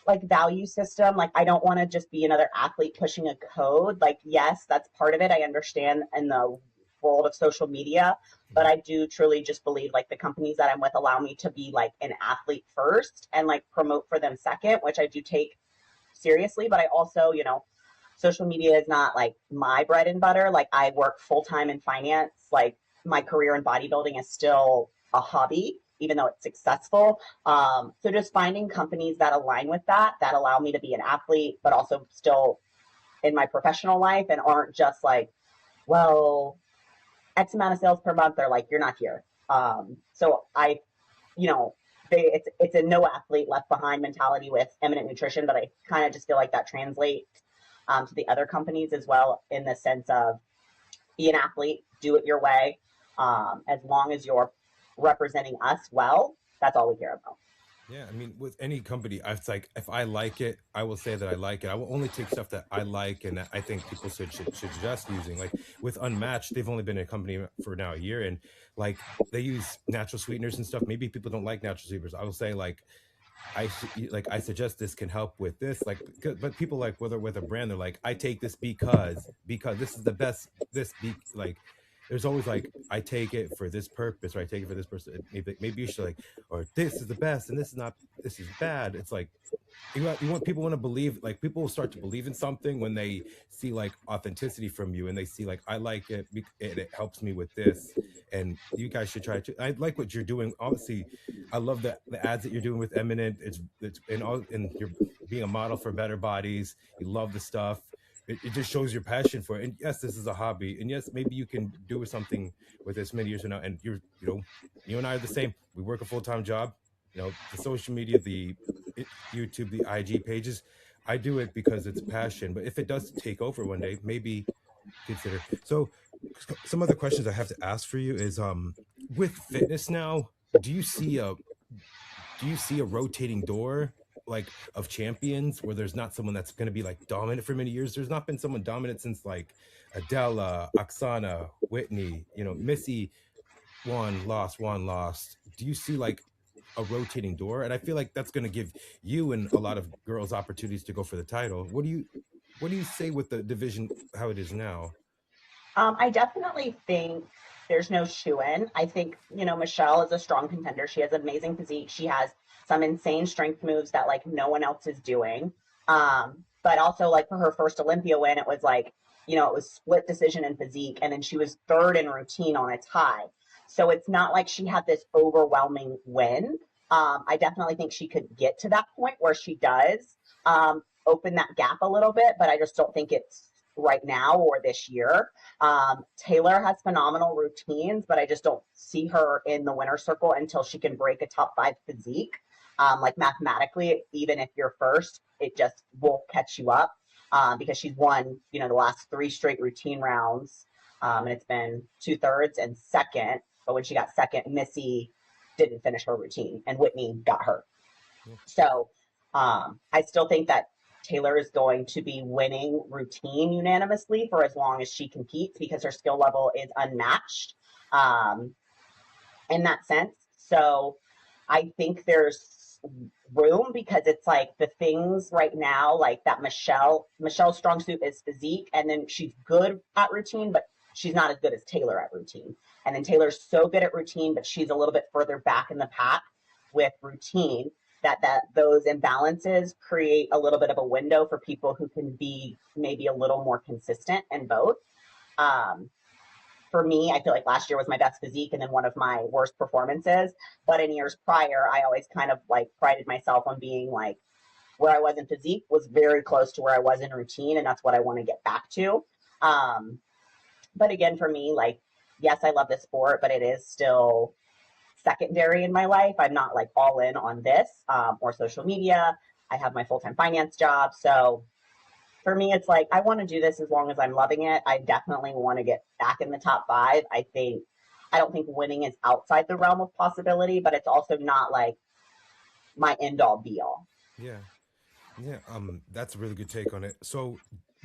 S2: like value system. Like I don't want to just be another athlete pushing a code. Like, yes, that's part of it. I understand in the world of social media, but I do truly just believe like the companies that I'm with allow me to be like an athlete first and like promote for them second, which I do take seriously. But I also, social media is not like my bread and butter. Like I work full-time in finance. Like my career in bodybuilding is still a hobby, even though it's successful. So just finding companies that align with that allow me to be an athlete, but also still in my professional life and aren't just like, well, X amount of sales per month. They're like, you're not here. So I, it's a no athlete left behind mentality with Eminent Nutrition, but I kind of just feel like that translates to the other companies as well, in the sense of be an athlete, do it your way. As long as you're representing us well, that's all we care about.
S1: Yeah, I mean, with any company, it's like if I like it, I will say that I like it. I will only take stuff that I like and that I think people should just using. Like with Unmatched, they've only been in a company for now a year, and like they use natural sweeteners and stuff. Maybe people don't like natural sweeteners. I will say like I suggest this can help with this, like, but people like whether with a brand, they're like, I take this because this is the best. This be like, there's always like, I take it for this purpose, or I take it for this person. Maybe you should like, or this is the best and this is not, this is bad. It's like you want people want to believe, like people will start to believe in something when they see like authenticity from you, and they see like, I like it, it helps me with this, and you guys should try to. I like what you're doing. Obviously, I love the ads that you're doing with Eminent. It's and you're being a model for better bodies. You love the stuff. It just shows your passion for it. And yes, this is a hobby. And yes, maybe you can do something with this many years from now. And you and I are the same. We work a full-time job. The social media, the YouTube, the IG pages. I do it because it's passion. But if it does take over one day, maybe consider. So some other questions I have to ask for you is with fitness now, do you see a rotating door like of champions where there's not someone that's going to be like dominant for many years? There's not been someone dominant since like Adela, Oksana, Whitney, Missy won, lost. Do you see like a rotating door? And I feel like that's going to give you and a lot of girls opportunities to go for the title. What do you say with the division, how it is now?
S2: I definitely think there's no shoe-in. I think, Michelle is a strong contender. She has an amazing physique. She has some insane strength moves that like no one else is doing. But also like for her first Olympia win, it was like, it was split decision in physique, and then she was third in routine on a tie. So it's not like she had this overwhelming win. I definitely think she could get to that point where she does open that gap a little bit, but I just don't think it's right now or this year. Taylor has phenomenal routines, but I just don't see her in the winner's circle until she can break a top 5 physique. Like mathematically, even if you're first, it just won't catch you up because she's won, the last 3 straight routine rounds. And it's been 2/3 and second. But when she got second, Missy didn't finish her routine and Whitney got hurt. So I still think that Taylor is going to be winning routine unanimously for as long as she competes because her skill level is unmatched in that sense. So I think there's room because it's like the things right now, like that Michelle's strong suit is physique, and then she's good at routine, but she's not as good as Taylor at routine. And then Taylor's so good at routine, but she's a little bit further back in the pack with routine. That those imbalances create a little bit of a window for people who can be maybe a little more consistent in both. For me, I feel like last year was my best physique and then one of my worst performances. But in years prior, I always kind of like prided myself on being like where I was in physique was very close to where I was in routine, and that's what I want to get back to. But again, for me, like, yes, I love this sport, but it is still secondary in my life. I'm not like all in on this or social media. I have my full-time finance job. So for me, it's like, I want to do this as long as I'm loving it. I definitely want to get back in the top 5. I don't think winning is outside the realm of possibility, but it's also not like my end all be all.
S1: Yeah. That's a really good take on it. So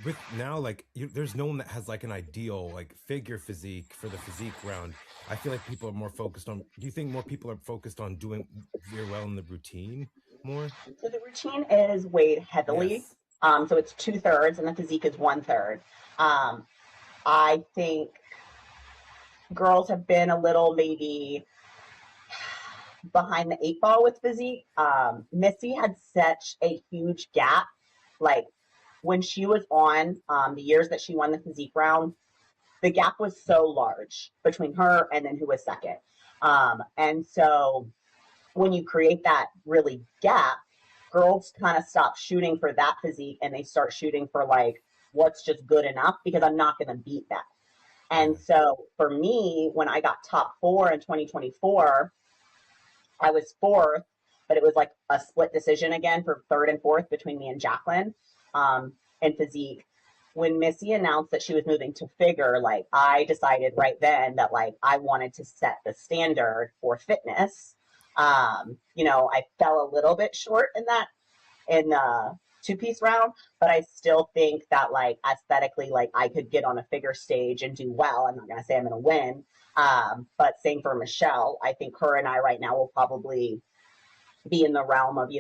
S1: with now, like, there's no one that has like an ideal like figure physique for the physique round. I feel like people are more focused on. Do you think more people are focused on doing very well in the routine more?
S2: So the routine is weighed heavily.
S1: Yes.
S2: So it's 2/3, and the physique is 1/3. I think girls have been a little maybe behind the 8 ball with physique. Missy had such a huge gap. Like when she was on the years that she won the physique round, the gap was so large between her and then who was second. And so when you create that really gap, girls kind of stop shooting for that physique and they start shooting for like what's just good enough because I'm not going to beat that. And so for me, when I got top 4 in 2024, I was fourth, but it was like a split decision again for third and fourth between me and Jacqueline in physique. When Missy announced that she was moving to figure, like I decided right then that like I wanted to set the standard for fitness. I fell a little bit short in the two-piece round, but I still think that like aesthetically, like I could get on a figure stage and do well. I'm not gonna say I'm gonna win. But same for Michelle. I think her and I right now will probably be in the realm of,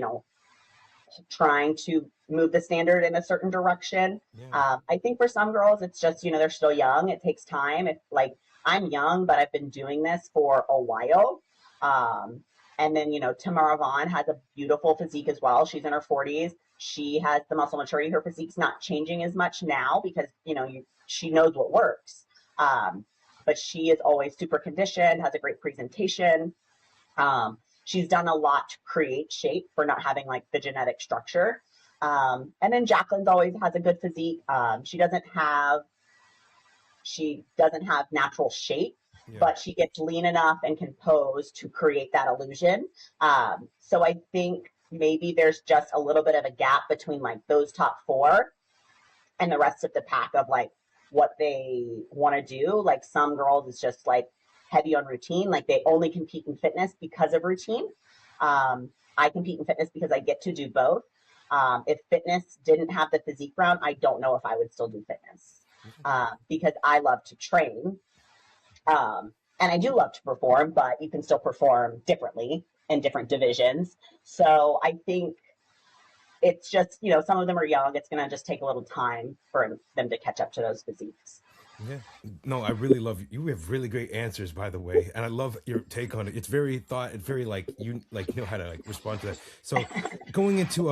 S2: trying to move the standard in a certain direction.
S1: Yeah.
S2: I think for some girls, it's just, they're still young. It takes time. It's like I'm young, but I've been doing this for a while. And then, Tamara Vaughn has a beautiful physique as well. She's in her 40s. She has the muscle maturity. Her physique's not changing as much now because, she knows what works. But she is always super conditioned, has a great presentation. She's done a lot to create shape for not having like the genetic structure. And then Jacqueline's always has a good physique. She doesn't have natural shape, but she gets lean enough and can pose to create that illusion. So I think maybe there's just a little bit of a gap between like those top four and the rest of the pack of like what they want to do. Like some girls, it's just like heavy on routine. Like they only compete in fitness because of routine. I compete in fitness because I get to do both. If fitness didn't have the physique round, I don't know if I would still do fitness because I love to train. And I do love to perform, but you can still perform differently in different divisions. So I think it's just, some of them are young. It's going to just take a little time for them to catch up to those physiques.
S1: Yeah. No, I really love you. You have really great answers, by the way. And I love your take on it. It's very it's very like, you know how to like respond to that. So going into,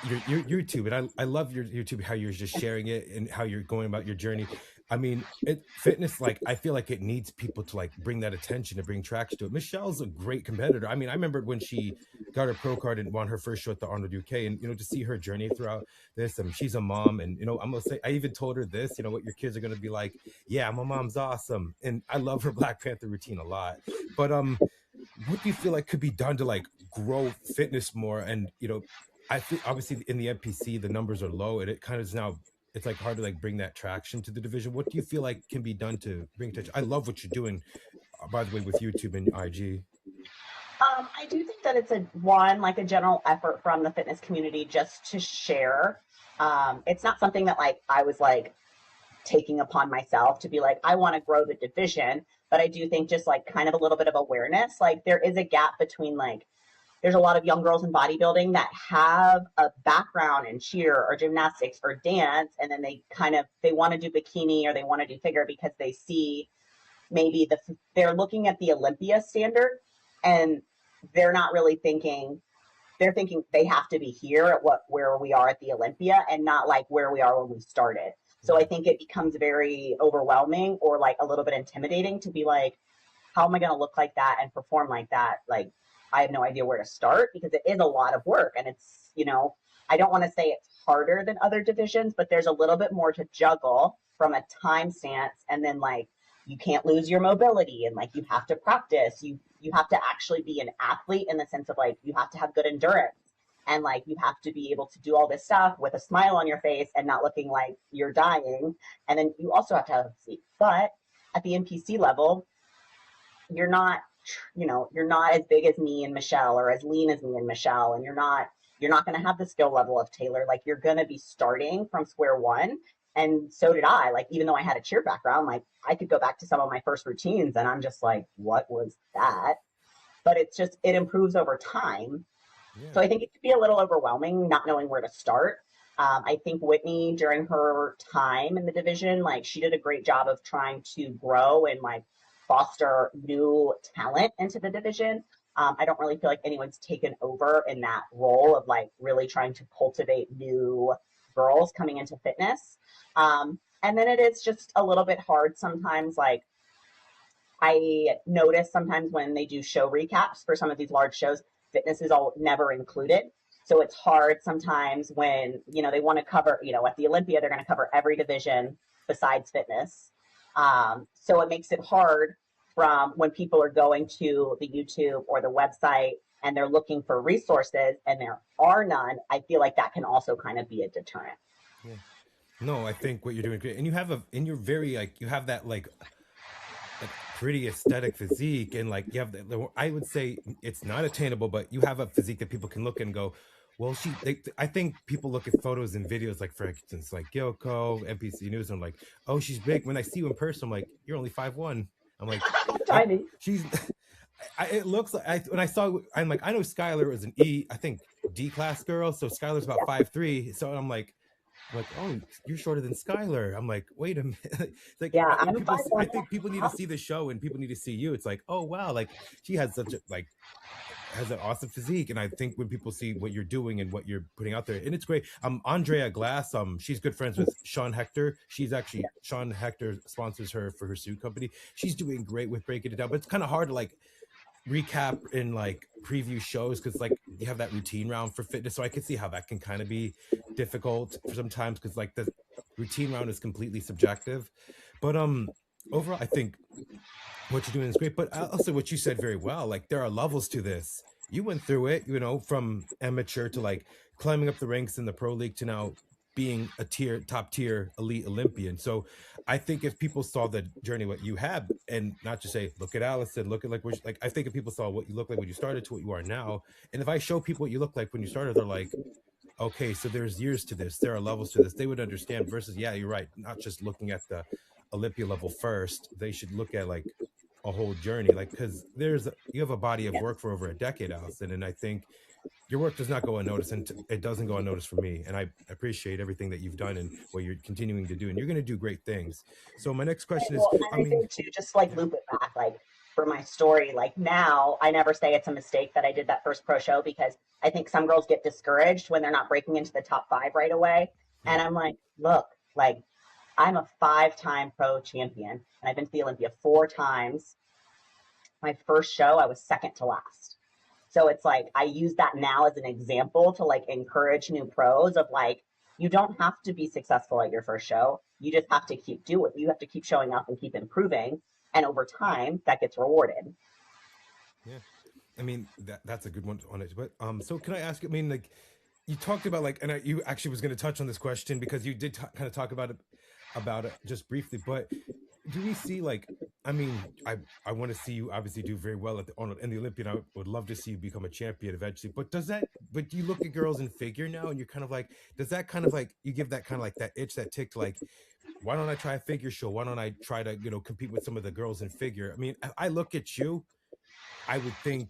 S1: your YouTube, and I love your YouTube, how you're just sharing it and how you're going about your journey. I mean, fitness, like I feel like it needs people to like bring that attention, to bring traction to it. Michelle's a great competitor. I mean, I remember when she got her pro card and won her first show at the Arnold UK, and to see her journey throughout this. She's a mom, and I'm gonna say, I even told her this. What your kids are gonna be like. Yeah, my mom's awesome, and I love her Black Panther routine a lot. But what do you feel like could be done to like grow fitness more? And I think obviously in the NPC the numbers are low, and it kind of is now. It's like hard to like bring that traction to the division. What do you feel like can be done to bring attention? I love what you're doing, by the way, with YouTube and IG.
S2: I do think that it's a general effort from the fitness community just to share. It's not something that like I was like taking upon myself to be like, I want to grow the division, but I do think just like kind of a little bit of awareness. Like there is a gap between like, there's a lot of young girls in bodybuilding that have a background in cheer or gymnastics or dance, and then they want to do bikini or they want to do figure because they see maybe they're looking at the Olympia standard and they're not really thinking, they're thinking they have to be here at where we are at the Olympia and not like where we are when we started. So I think it becomes very overwhelming or like a little bit intimidating to be like, how am I going to look like that and perform like that? Like, I have no idea where to start because it is a lot of work. And it's, I don't want to say it's harder than other divisions, but there's a little bit more to juggle from a time stance. And then like, you can't lose your mobility and like, you have to practice. You have to actually be an athlete in the sense of like, you have to have good endurance and like, you have to be able to do all this stuff with a smile on your face and not looking like you're dying. And then you also have to have a physique. But at the NPC level, you're not as big as me and Michelle or as lean as me and Michelle, and you're not going to have the skill level of Taylor. Like you're going to be starting from square one. And so did I. Like, even though I had a cheer background, like I could go back to some of my first routines and I'm just like, what was that? But it improves over time. Yeah. So I think it could be a little overwhelming not knowing where to start. I think Whitney, during her time in the division, like she did a great job of trying to grow and like foster new talent into the division. I don't really feel like anyone's taken over in that role of like really trying to cultivate new girls coming into fitness. And then it is just a little bit hard sometimes. Like I notice sometimes when they do show recaps for some of these large shows, fitness is never included. So it's hard sometimes when, they want to cover, at the Olympia, they're going to cover every division besides fitness. So it makes it hard from when people are going to the YouTube or the website and they're looking for resources and there are none, I feel like that can also kind of be a deterrent.
S1: Yeah. No, I think what you're doing great. And you have and you're very like, you have that like pretty aesthetic physique. And like, you have, I would say it's not attainable, but you have a physique that people can look and go, well, I think people look at photos and videos, like, for instance, like Gyoko, NPC News, and I'm like, oh, she's big. When I see you in person, I'm like, you're only 5'1". I'm like,
S2: Tiny.
S1: she's, it looks like, when I saw, I'm like, I know Skylar is an I think D class girl. So Skylar's about 5'3". So I'm like, oh, you're shorter than Skylar. I'm like, wait a minute. It's like,
S2: Yeah, I'm
S1: people,
S2: 5'1".
S1: I think people need to see the show and people need to see you. It's like, oh wow, like she has such a has an awesome physique. And I think when people see what you're doing and what you're putting out there, and it's great. Andrea Glass, she's good friends with Sean Hector. She's actually, Sean Hector sponsors her for her suit company. She's doing great with breaking it down, but it's kind of hard to like recap in like preview shows because like you have that routine round for fitness, so I can see how that can kind of be difficult for sometimes because like the routine round is completely subjective. But overall, I think what you're doing is great. But also what you said very well, like there are levels to this. You went through it, you know, from amateur to like climbing up the ranks in the pro league to now being a top tier elite Olympian. So I think if people saw the journey what you had, and not just say, look at Allison, look at like I think if people saw what you look like when you started to what you are now, and if I show people what you look like when you started, they're like, okay, so there's years to this, there are levels to this, they would understand. Versus, yeah, you're right, not just looking at the Olympia level first, they should look at like a whole journey, like, because you have a body of work for over a decade, Allison, and I think your work does not go unnoticed, and it doesn't go unnoticed for me. And I appreciate everything that you've done and what you're continuing to do, and you're going to do great things. So my next question is,
S2: I think too, just like loop it back, like for my story, like now I never say it's a mistake that I did that first pro show, because I think some girls get discouraged when they're not breaking into the top 5 right away. And I'm like, look, like I'm a 5-time pro champion and I've been to the Olympia 4 times. My first show, I was second to last. So it's like, I use that now as an example to like encourage new pros of like, you don't have to be successful at your first show. You just have to keep doing it. You have to keep showing up and keep improving. And over time that gets rewarded.
S1: Yeah. I mean, that's a good one on it. But so can I ask, I mean, like you talked about like, and you actually was going to touch on this question because you did kind of talk about it just briefly, but do we see like, I mean, I want to see you obviously do very well at the Arnold and the Olympian. I would love to see you become a champion eventually. But but you look at girls in figure now and you're kind of like, does that kind of like, you give that kind of like that itch, that tick to like, why don't I try a figure show? Why don't I try to, compete with some of the girls in figure? I mean, I look at you, I would think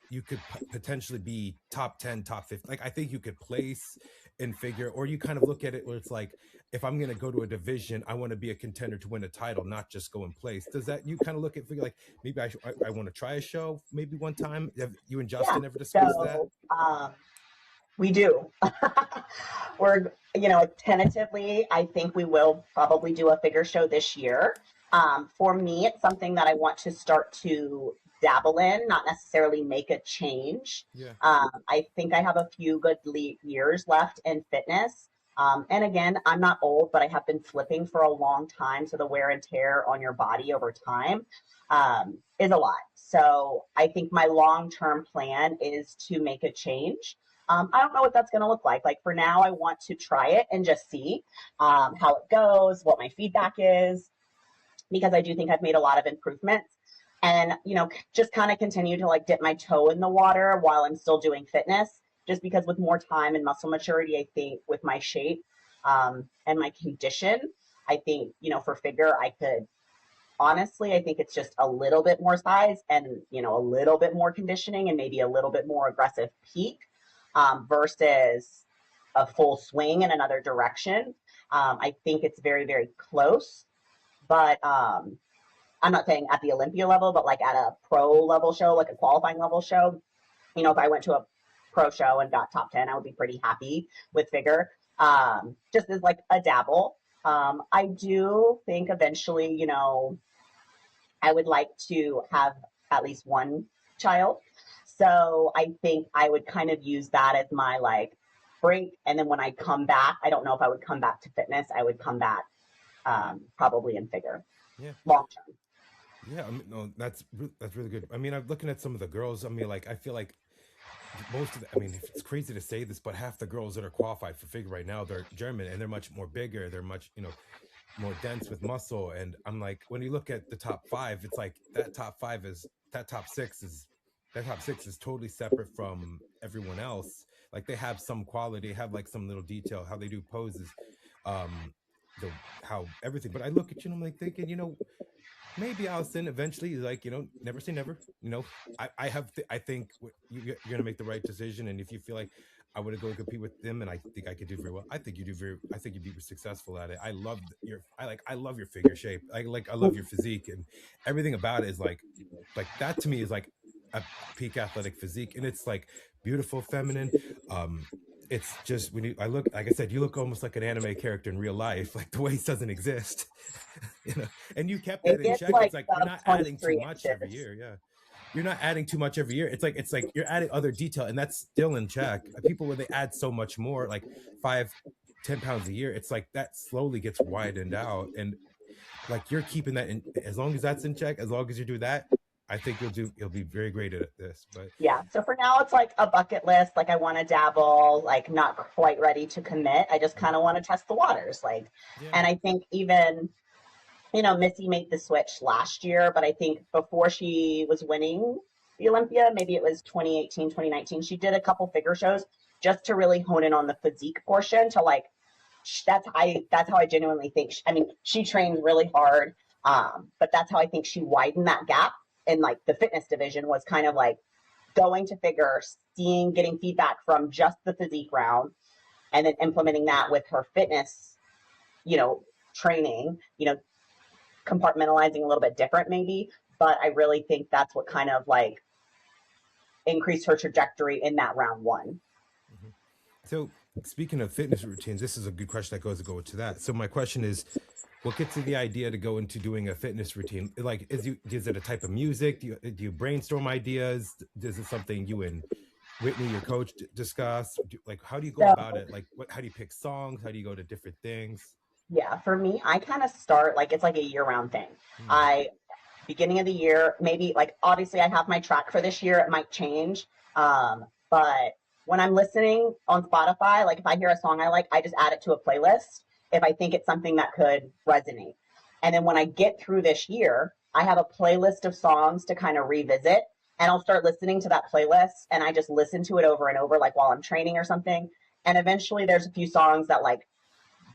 S1: you could potentially be top 10, top 50. Like, I think you could place in figure, or you kind of look at it where it's like, if I'm going to go to a division, I want to be a contender to win a title, not just go in place. Does that, you kind of look at figure like, maybe I want to try a show maybe one time? Have you and Justin ever discussed that?
S2: We do. We're, tentatively, I think we will probably do a figure show this year. For me, it's something that I want to start to dabble in, not necessarily make a change.
S1: Yeah.
S2: I think I have a few good years left in fitness. And again, I'm not old, but I have been flipping for a long time. So the wear and tear on your body over time is a lot. So I think my long-term plan is to make a change. I don't know what that's going to look like. Like for now, I want to try it and just see how it goes, what my feedback is, because I do think I've made a lot of improvements. And, just kind of continue to like dip my toe in the water while I'm still doing fitness, just because with more time and muscle maturity, I think with my shape and my condition, I think, for figure, I could, honestly, I think it's just a little bit more size and, a little bit more conditioning and maybe a little bit more aggressive peak versus a full swing in another direction. I think it's very, very close, but I'm not saying at the Olympia level, but like at a pro level show, like a qualifying level show, if I went to a pro show and got top 10, I would be pretty happy with figure, just as like a dabble. I do think eventually, I would like to have at least one child. So I think I would kind of use that as my like break. And then when I come back, I don't know if I would come back to fitness. I would come back probably in figure.
S1: Yeah.
S2: Long term.
S1: Yeah, I mean, no, that's really good. I mean, I'm looking at some of the girls. I mean, like, I feel like most of the, I mean, if it's crazy to say this, but half the girls that are qualified for figure right now, they're German and they're much more bigger. They're much, more dense with muscle. And I'm like, when you look at the top five, it's like that top six is that top six is totally separate from everyone else. Like they have some quality, have like some little detail, how they do poses, um, the how everything. But I look at you and I'm like thinking, maybe Allison eventually, like, never say never. I think you're gonna make the right decision, and if you feel like I would go compete with them, and I think I could do very well. I think you'd be successful at it. I love your figure shape. I love your physique, and everything about it is like that to me is like a peak athletic physique, and it's like beautiful, feminine. Um, it's just when I look, like I said, you look almost like an anime character in real life. Like the waist doesn't exist, you know and you kept that
S2: Maybe
S1: in
S2: it's
S1: check. It's
S2: like
S1: like you're
S2: sub
S1: not adding too
S2: 23
S1: much every
S2: inches.
S1: year. Yeah, you're not adding too much every year. It's like you're adding other detail, and that's still in check. People, when they add so much more, like 5-10 pounds a year, it's like that slowly gets widened out, and like you're keeping that in. As long as that's in check, as long as you do that, I think you'll be very great at this. But
S2: Yeah. So for now, it's like a bucket list. Like I want to dabble, like not quite ready to commit. I just kind of want to test the waters.
S1: yeah.
S2: And I think even, Missy made the switch last year, but I think before she was winning the Olympia, maybe it was 2018, 2019, she did a couple figure shows just to really hone in on the physique portion to like, that's how I genuinely think. I mean, she trained really hard, but that's how I think she widened that gap. And like the fitness division was kind of like going to figure, getting feedback from just the physique round, and then implementing that with her fitness, you know, training, compartmentalizing a little bit different maybe. But I really think that's what kind of like increased her trajectory in that round one.
S1: Mhm. So speaking of fitness routines, this is a good question that goes to go to that. So my question is, what gets you the idea to go into doing a fitness routine? Like, is it a type of music? Do you brainstorm ideas? Is it something you and Whitney, your coach, discuss? Like, how do you go
S2: So
S1: about it? Like, how do you pick songs? How do you go to different things?
S2: yeah, for me, I kind of start like it's like a year round thing.
S1: Hmm.
S2: I beginning of the year, maybe like obviously I have my track for this year. It might change. But when I'm listening on Spotify, like if I hear a song I like, I just add it to a playlist if I think it's something that could resonate. And then when I get through this year, I have a playlist of songs to kind of revisit. And I'll start listening to that playlist and I just listen to it over and over, like while I'm training or something. And eventually there's a few songs that like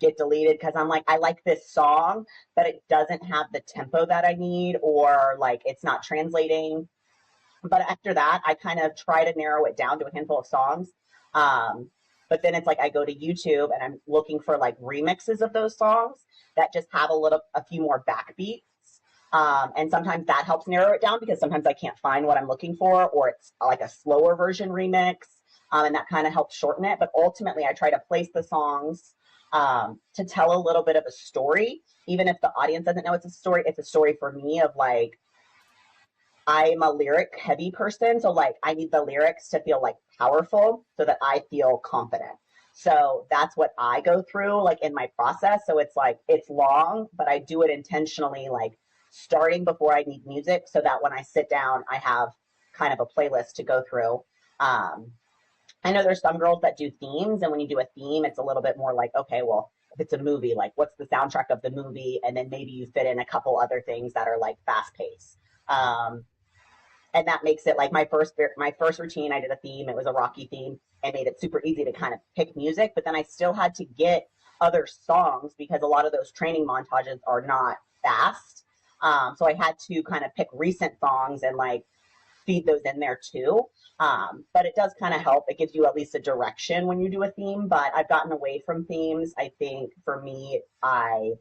S2: get deleted because I'm like, I like this song, but it doesn't have the tempo that I need, or like it's not translating. But after that, I kind of try to narrow it down to a handful of songs. Um, but then it's like I go to YouTube and I'm looking for like remixes of those songs that just have a few more backbeats. And sometimes that helps narrow it down because sometimes I can't find what I'm looking for, or it's like a slower version remix. And that kind of helps shorten it. But ultimately, I try to place the songs to tell a little bit of a story. Even if the audience doesn't know it's a story for me of like, I'm a lyric heavy person. So like I need the lyrics to feel like powerful so that I feel confident. So that's what I go through like in my process. So it's like it's long, but I do it intentionally, like starting before I need music so that when I sit down, I have kind of a playlist to go through. Um, I know there's some girls that do themes, and when you do a theme, it's a little bit more like, okay, well, if it's a movie, like what's the soundtrack of the movie, and then maybe you fit in a couple other things that are like fast paced.
S1: Yeah.
S2: And that makes it like my first routine. I did a theme; it was a Rocky theme. I made it super easy to kind of pick music, but then I still had to get other songs because a lot of those training montages are not fast. So I had to kind of pick recent songs and like feed those in there too. But it does kind of help. It gives you at least a direction when you do a theme. But I've gotten away from themes. I think for me, I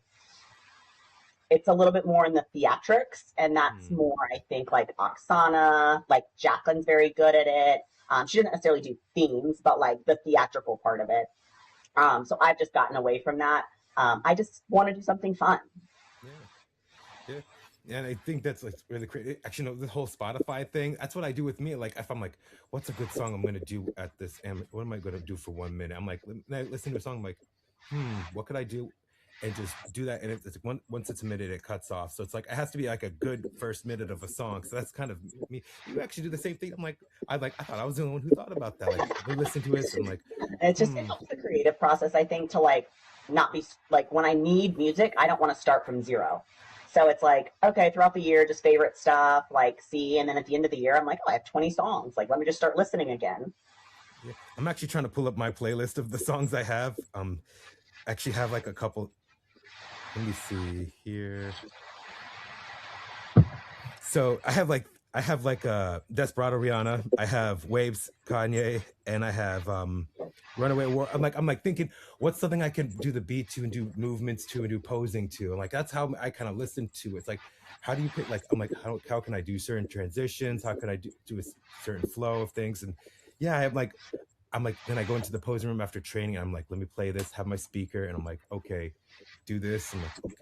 S2: it's a little bit more in the theatrics, and that's
S1: Hmm.
S2: more I think like Oksana, like Jacqueline's very good at it. She doesn't necessarily do themes, but like the theatrical part of it. So I've just gotten away from that. I just want to do something fun.
S1: Yeah. Yeah. And I think that's like really crazy. Actually, no, the whole Spotify thing, that's what I do with me. Like, if I'm like, what's a good song I'm going to do at this? What am I going to do for 1 minute? I'm like, listen to a song. I'm like, what could I do? and just do that. And it's once it's a minute, it cuts off. So it's like, it has to be like a good first minute of a song. So that's kind of me. You actually do the same thing. I'm like, I thought I was the only one who thought about that. Like, we listen to it. I'm like,
S2: It's just, it helps the creative process, I think, to like not be like, when I need music, I don't want to start from zero. So it's like, okay, throughout the year, just favorite stuff, like see, and then at the end of the year, I'm like, oh, I have 20 songs. Like, let me just start listening again.
S1: Yeah. I'm actually trying to pull up my playlist of the songs I have. Actually have like a couple. Let me see here. So I have like Desperado Rihanna, I have Waves Kanye, and I have Runaway War. I'm like thinking, what's something I can do the beat to and do movements to and do posing to? And like, that's how I kind of listen to it. It's like, how do you pick, like, I'm like, how can I do certain transitions? How can I do a certain flow of things? And yeah, I'm like, then I go into the posing room after training. I'm like, let me play this, have my speaker, and I'm like, okay, do this. And like, okay,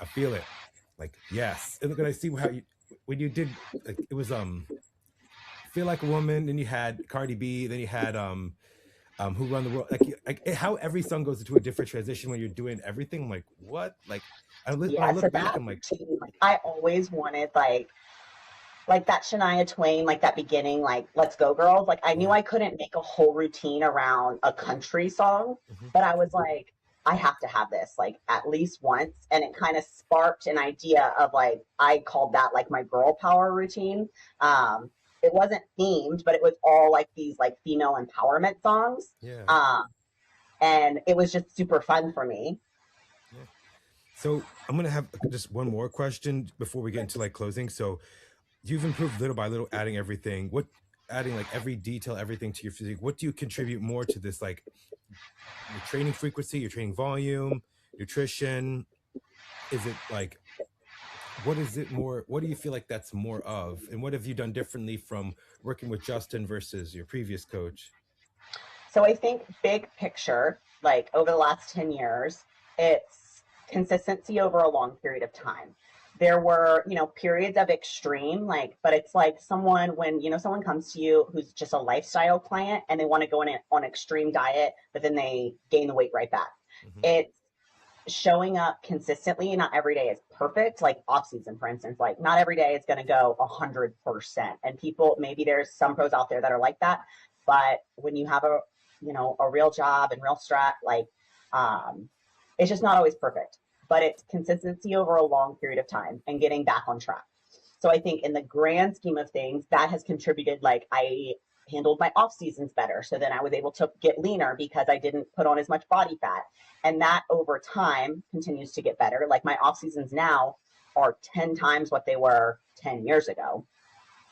S1: I feel it. Like, yes. And then I see how you, when you did, like, it was Feel Like a Woman, then you had Cardi B, then you had Who Run the World, like how every song goes into a different transition when you're doing everything. I'm like, what? Like, I look back, I'm like,
S2: I always wanted like that Shania Twain, like that beginning, like Let's Go Girls. Like I knew I couldn't make a whole routine around a country song, but I was like, I have to have this like at least once. And it kind of sparked an idea of like, I called that like my girl power routine. It wasn't themed, but it was all like these like female empowerment songs.
S1: yeah.
S2: And it was just super fun for me.
S1: Yeah. So I'm gonna have just one more question before we get into like closing. So you've improved little by little, adding everything. Adding like every detail, everything to your physique. What do you contribute more to this? Like your training frequency, your training volume, nutrition? Is it like, what is it more? What do you feel like that's more of? And what have you done differently from working with Justin versus your previous coach?
S2: So I think big picture, like over the last 10 years, it's consistency over a long period of time. There were, periods of extreme, like, but it's like when, someone comes to you who's just a lifestyle client and they want to go on extreme diet, but then they gain the weight right back. Mm-hmm. It's showing up consistently. Not every day is perfect. Like off season, for instance, like not every day is going to go 100%. And people, maybe there's some pros out there that are like that. But when you have a real job and real strat, like, it's just not always perfect, but it's consistency over a long period of time and getting back on track. So I think in the grand scheme of things, that has contributed. Like I handled my off seasons better. So then I was able to get leaner because I didn't put on as much body fat. And that over time continues to get better. Like my off seasons now are 10 times what they were 10 years ago.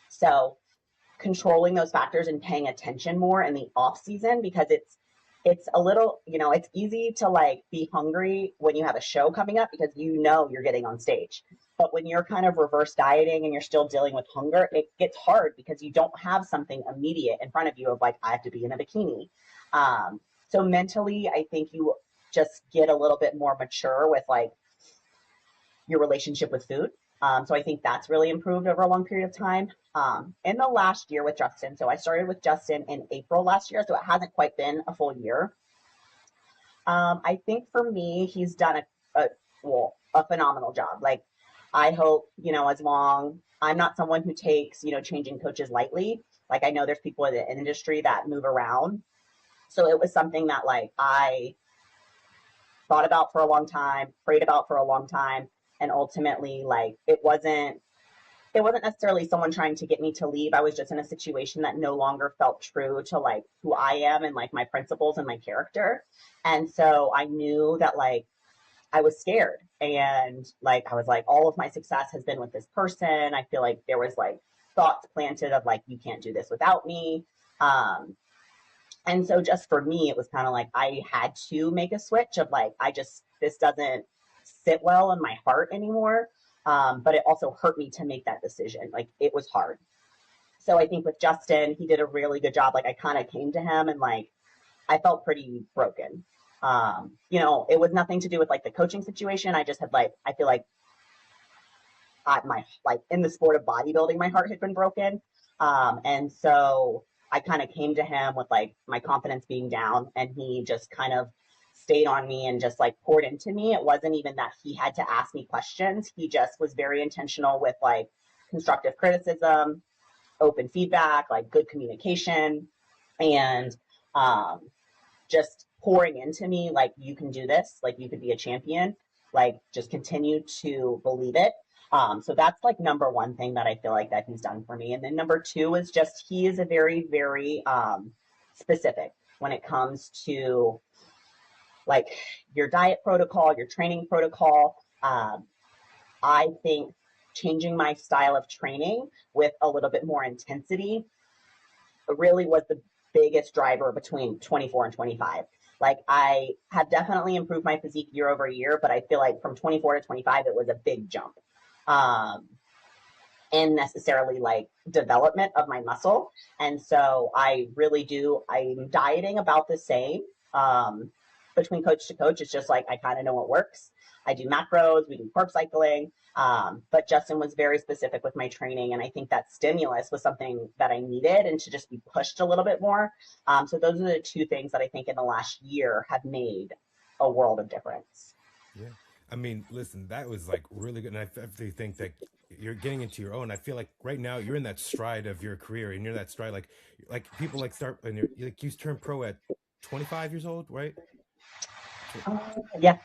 S2: So controlling those factors and paying attention more in the off season, because it's a little, it's easy to like be hungry when you have a show coming up because you're getting on stage. But when you're kind of reverse dieting and you're still dealing with hunger, it gets hard because you don't have something immediate in front of you of like, I have to be in a bikini. So mentally, I think you just get a little bit more mature with like your relationship with food. So I think that's really improved over a long period of time. In the last year with Justin, so I started with Justin in April last year, so it hasn't quite been a full year. I think for me, he's done a phenomenal job. Like I hope, as long, I'm not someone who takes, changing coaches lightly. Like I know there's people in the industry that move around. So it was something that like I thought about for a long time, prayed about for a long time. And ultimately, like, it wasn't necessarily someone trying to get me to leave. I was just in a situation that no longer felt true to like who I am and like my principles and my character. And so I knew that like I was scared, and like I was like, all of my success has been with this person. I feel like there was like thoughts planted of like, you can't do this without me. And so just for me, it was kind of like I had to make a switch of like, this doesn't sit well in my heart anymore. But it also hurt me to make that decision. Like it was hard. So I think with Justin, he did a really good job. Like I kind of came to him and like, I felt pretty broken. It was nothing to do with like the coaching situation. I just had like, I feel like in the sport of bodybuilding, my heart had been broken. And so I kind of came to him with like my confidence being down, and he just kind of stayed on me and just like poured into me. It wasn't even that he had to ask me questions. He just was very intentional with like constructive criticism, open feedback, like good communication, and just pouring into me like, you can do this, like you could be a champion, like just continue to believe it. So that's like number one thing that I feel like that he's done for me. And then number two is just, he is a very, very specific when it comes to like your diet protocol, your training protocol. I think changing my style of training with a little bit more intensity really was the biggest driver between 24 and 25. Like I have definitely improved my physique year over year, but I feel like from 24 to 25, it was a big jump. And necessarily like development of my muscle. And so I'm dieting about the same between coach to coach. It's just like, I kind of know what works. I do macros, we do carb cycling. But Justin was very specific with my training. And I think that stimulus was something that I needed and to just be pushed a little bit more. So those are the two things that I think in the last year have made a world of difference.
S1: Yeah. I mean, listen, that was like really good. And I definitely think that you're getting into your own. I feel like right now you're in that stride of your career, and you're in that stride, like people like start, and you're like, you turn pro at 25 years old, right?
S2: Yeah.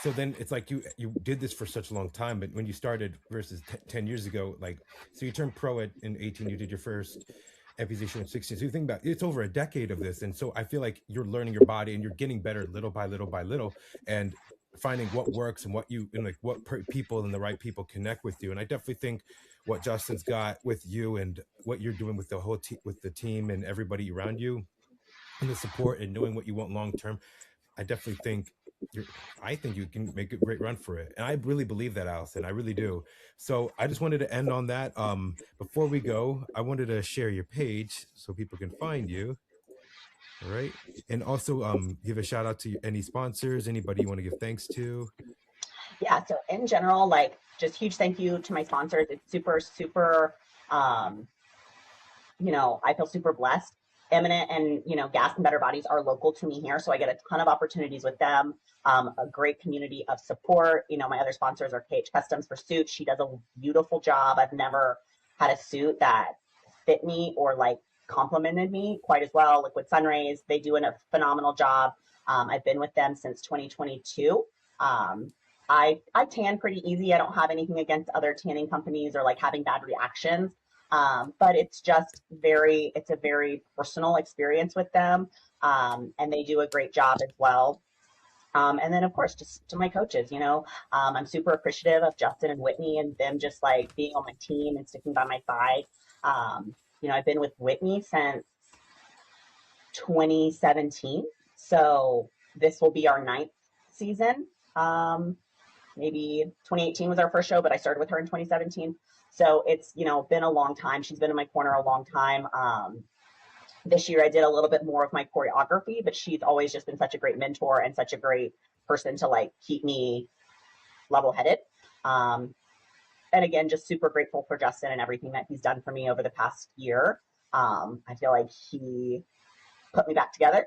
S1: So then it's like you did this for such a long time, but when you started versus 10 years ago, like, so you turned pro in 18, you did your first amputation at 16. So you think about it, it's over a decade of this. And so I feel like you're learning your body and you're getting better little by little by little, and finding what works and what you, and like what people and the right people connect with you. And I definitely think what Justin's got with you and what you're doing with the whole with the team and everybody around you and the support and knowing what you want long-term, I definitely think I think you can make a great run for it. And I really believe that, Allison. I really do. So I just wanted to end on that. Before we go, I wanted to share your page so people can find you. All right. And also give a shout out to any sponsors, anybody you want to give thanks to.
S2: Yeah. So in general, like just huge thank you to my sponsors. It's super, super, I feel super blessed. Eminent and, Gas and Better Bodies are local to me here. So I get a ton of opportunities with them. A great community of support. My other sponsors are KH Customs for suits. She does a beautiful job. I've never had a suit that fit me or like complimented me quite as well. Liquid Sunrays, they do a phenomenal job. I've been with them since 2022. I tan pretty easy. I don't have anything against other tanning companies or like having bad reactions. But it's a very personal experience with them. And they do a great job as well. And then of course, just to my coaches, I'm super appreciative of Justin and Whitney and them just like being on my team and sticking by my side. I've been with Whitney since 2017. So this will be our 9th season. Maybe 2018 was our first show, but I started with her in 2017. So it's, been a long time. She's been in my corner a long time. This year I did a little bit more of my choreography, but she's always just been such a great mentor and such a great person to like keep me level-headed. And again, just super grateful for Justin and everything that he's done for me over the past year. I feel like he put me back together.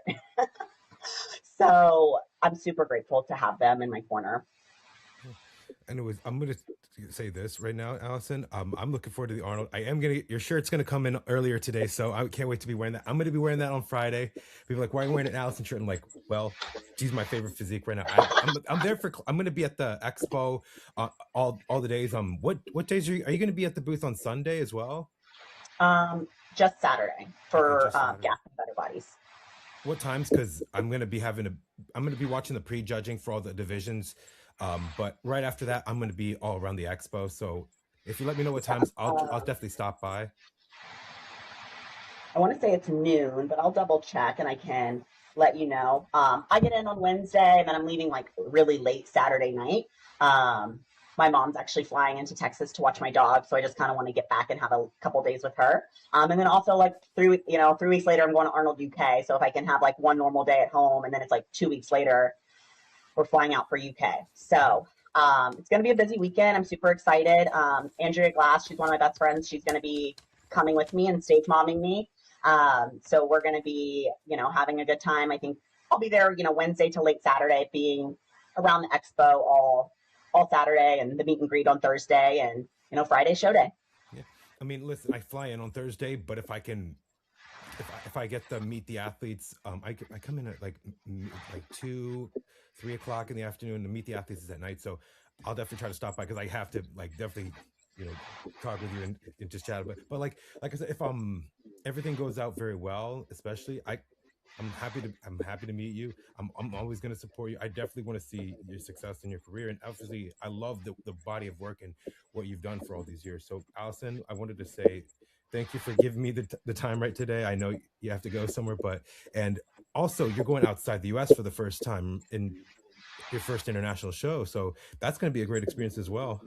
S2: So I'm super grateful to have them in my corner.
S1: And I'm going to say this right now, Allison. I'm looking forward to the Arnold. Your shirt's going to come in earlier today, so I can't wait to be wearing that. I'm going to be wearing that on Friday. People are like, why are you wearing an Allison shirt? I'm like, well, she's my favorite physique right now. I'm going to be at the expo all the days. What days are you going to be at the booth on Sunday as well?
S2: Just Saturday for Gas and Better Bodies.
S1: What times? Because I'm going to be watching the pre-judging for all the divisions. But right after that, I'm going to be all around the expo. So if you let me know what times, I'll definitely stop by.
S2: I want to say it's noon, but I'll double check and I can let you know. I get in on Wednesday and then I'm leaving like really late Saturday night. My mom's actually flying into Texas to watch my dog. So I just kind of want to get back and have a couple days with her. And then also like 3 weeks later, I'm going to Arnold, UK. So if I can have like one normal day at home and then it's like 2 weeks later, we're flying out for UK. So it's going to be a busy weekend. I'm super excited. Andrea Glass, she's one of my best friends. She's going to be coming with me and stage momming me. So we're going to be, having a good time. I think I'll be there, Wednesday to late Saturday, being around the expo all Saturday, and the meet and greet on Thursday, and Friday show day.
S1: Yeah. I mean, listen, I fly in on Thursday, but if I get to meet the athletes, I come in at like 2, 3 o'clock in the afternoon. To meet the athletes is at night, so I'll definitely try to stop by because I have to definitely talk with you and just chat. But like I said, if everything goes out very well, especially I'm happy to meet you. I'm always going to support you. I definitely want to see your success in your career, and obviously I love the body of work and what you've done for all these years. So Allison, I wanted to say thank you for giving me the time right today. I know you have to go somewhere, and also you're going outside the US for the first time in your first international show. So that's going to be a great experience as well.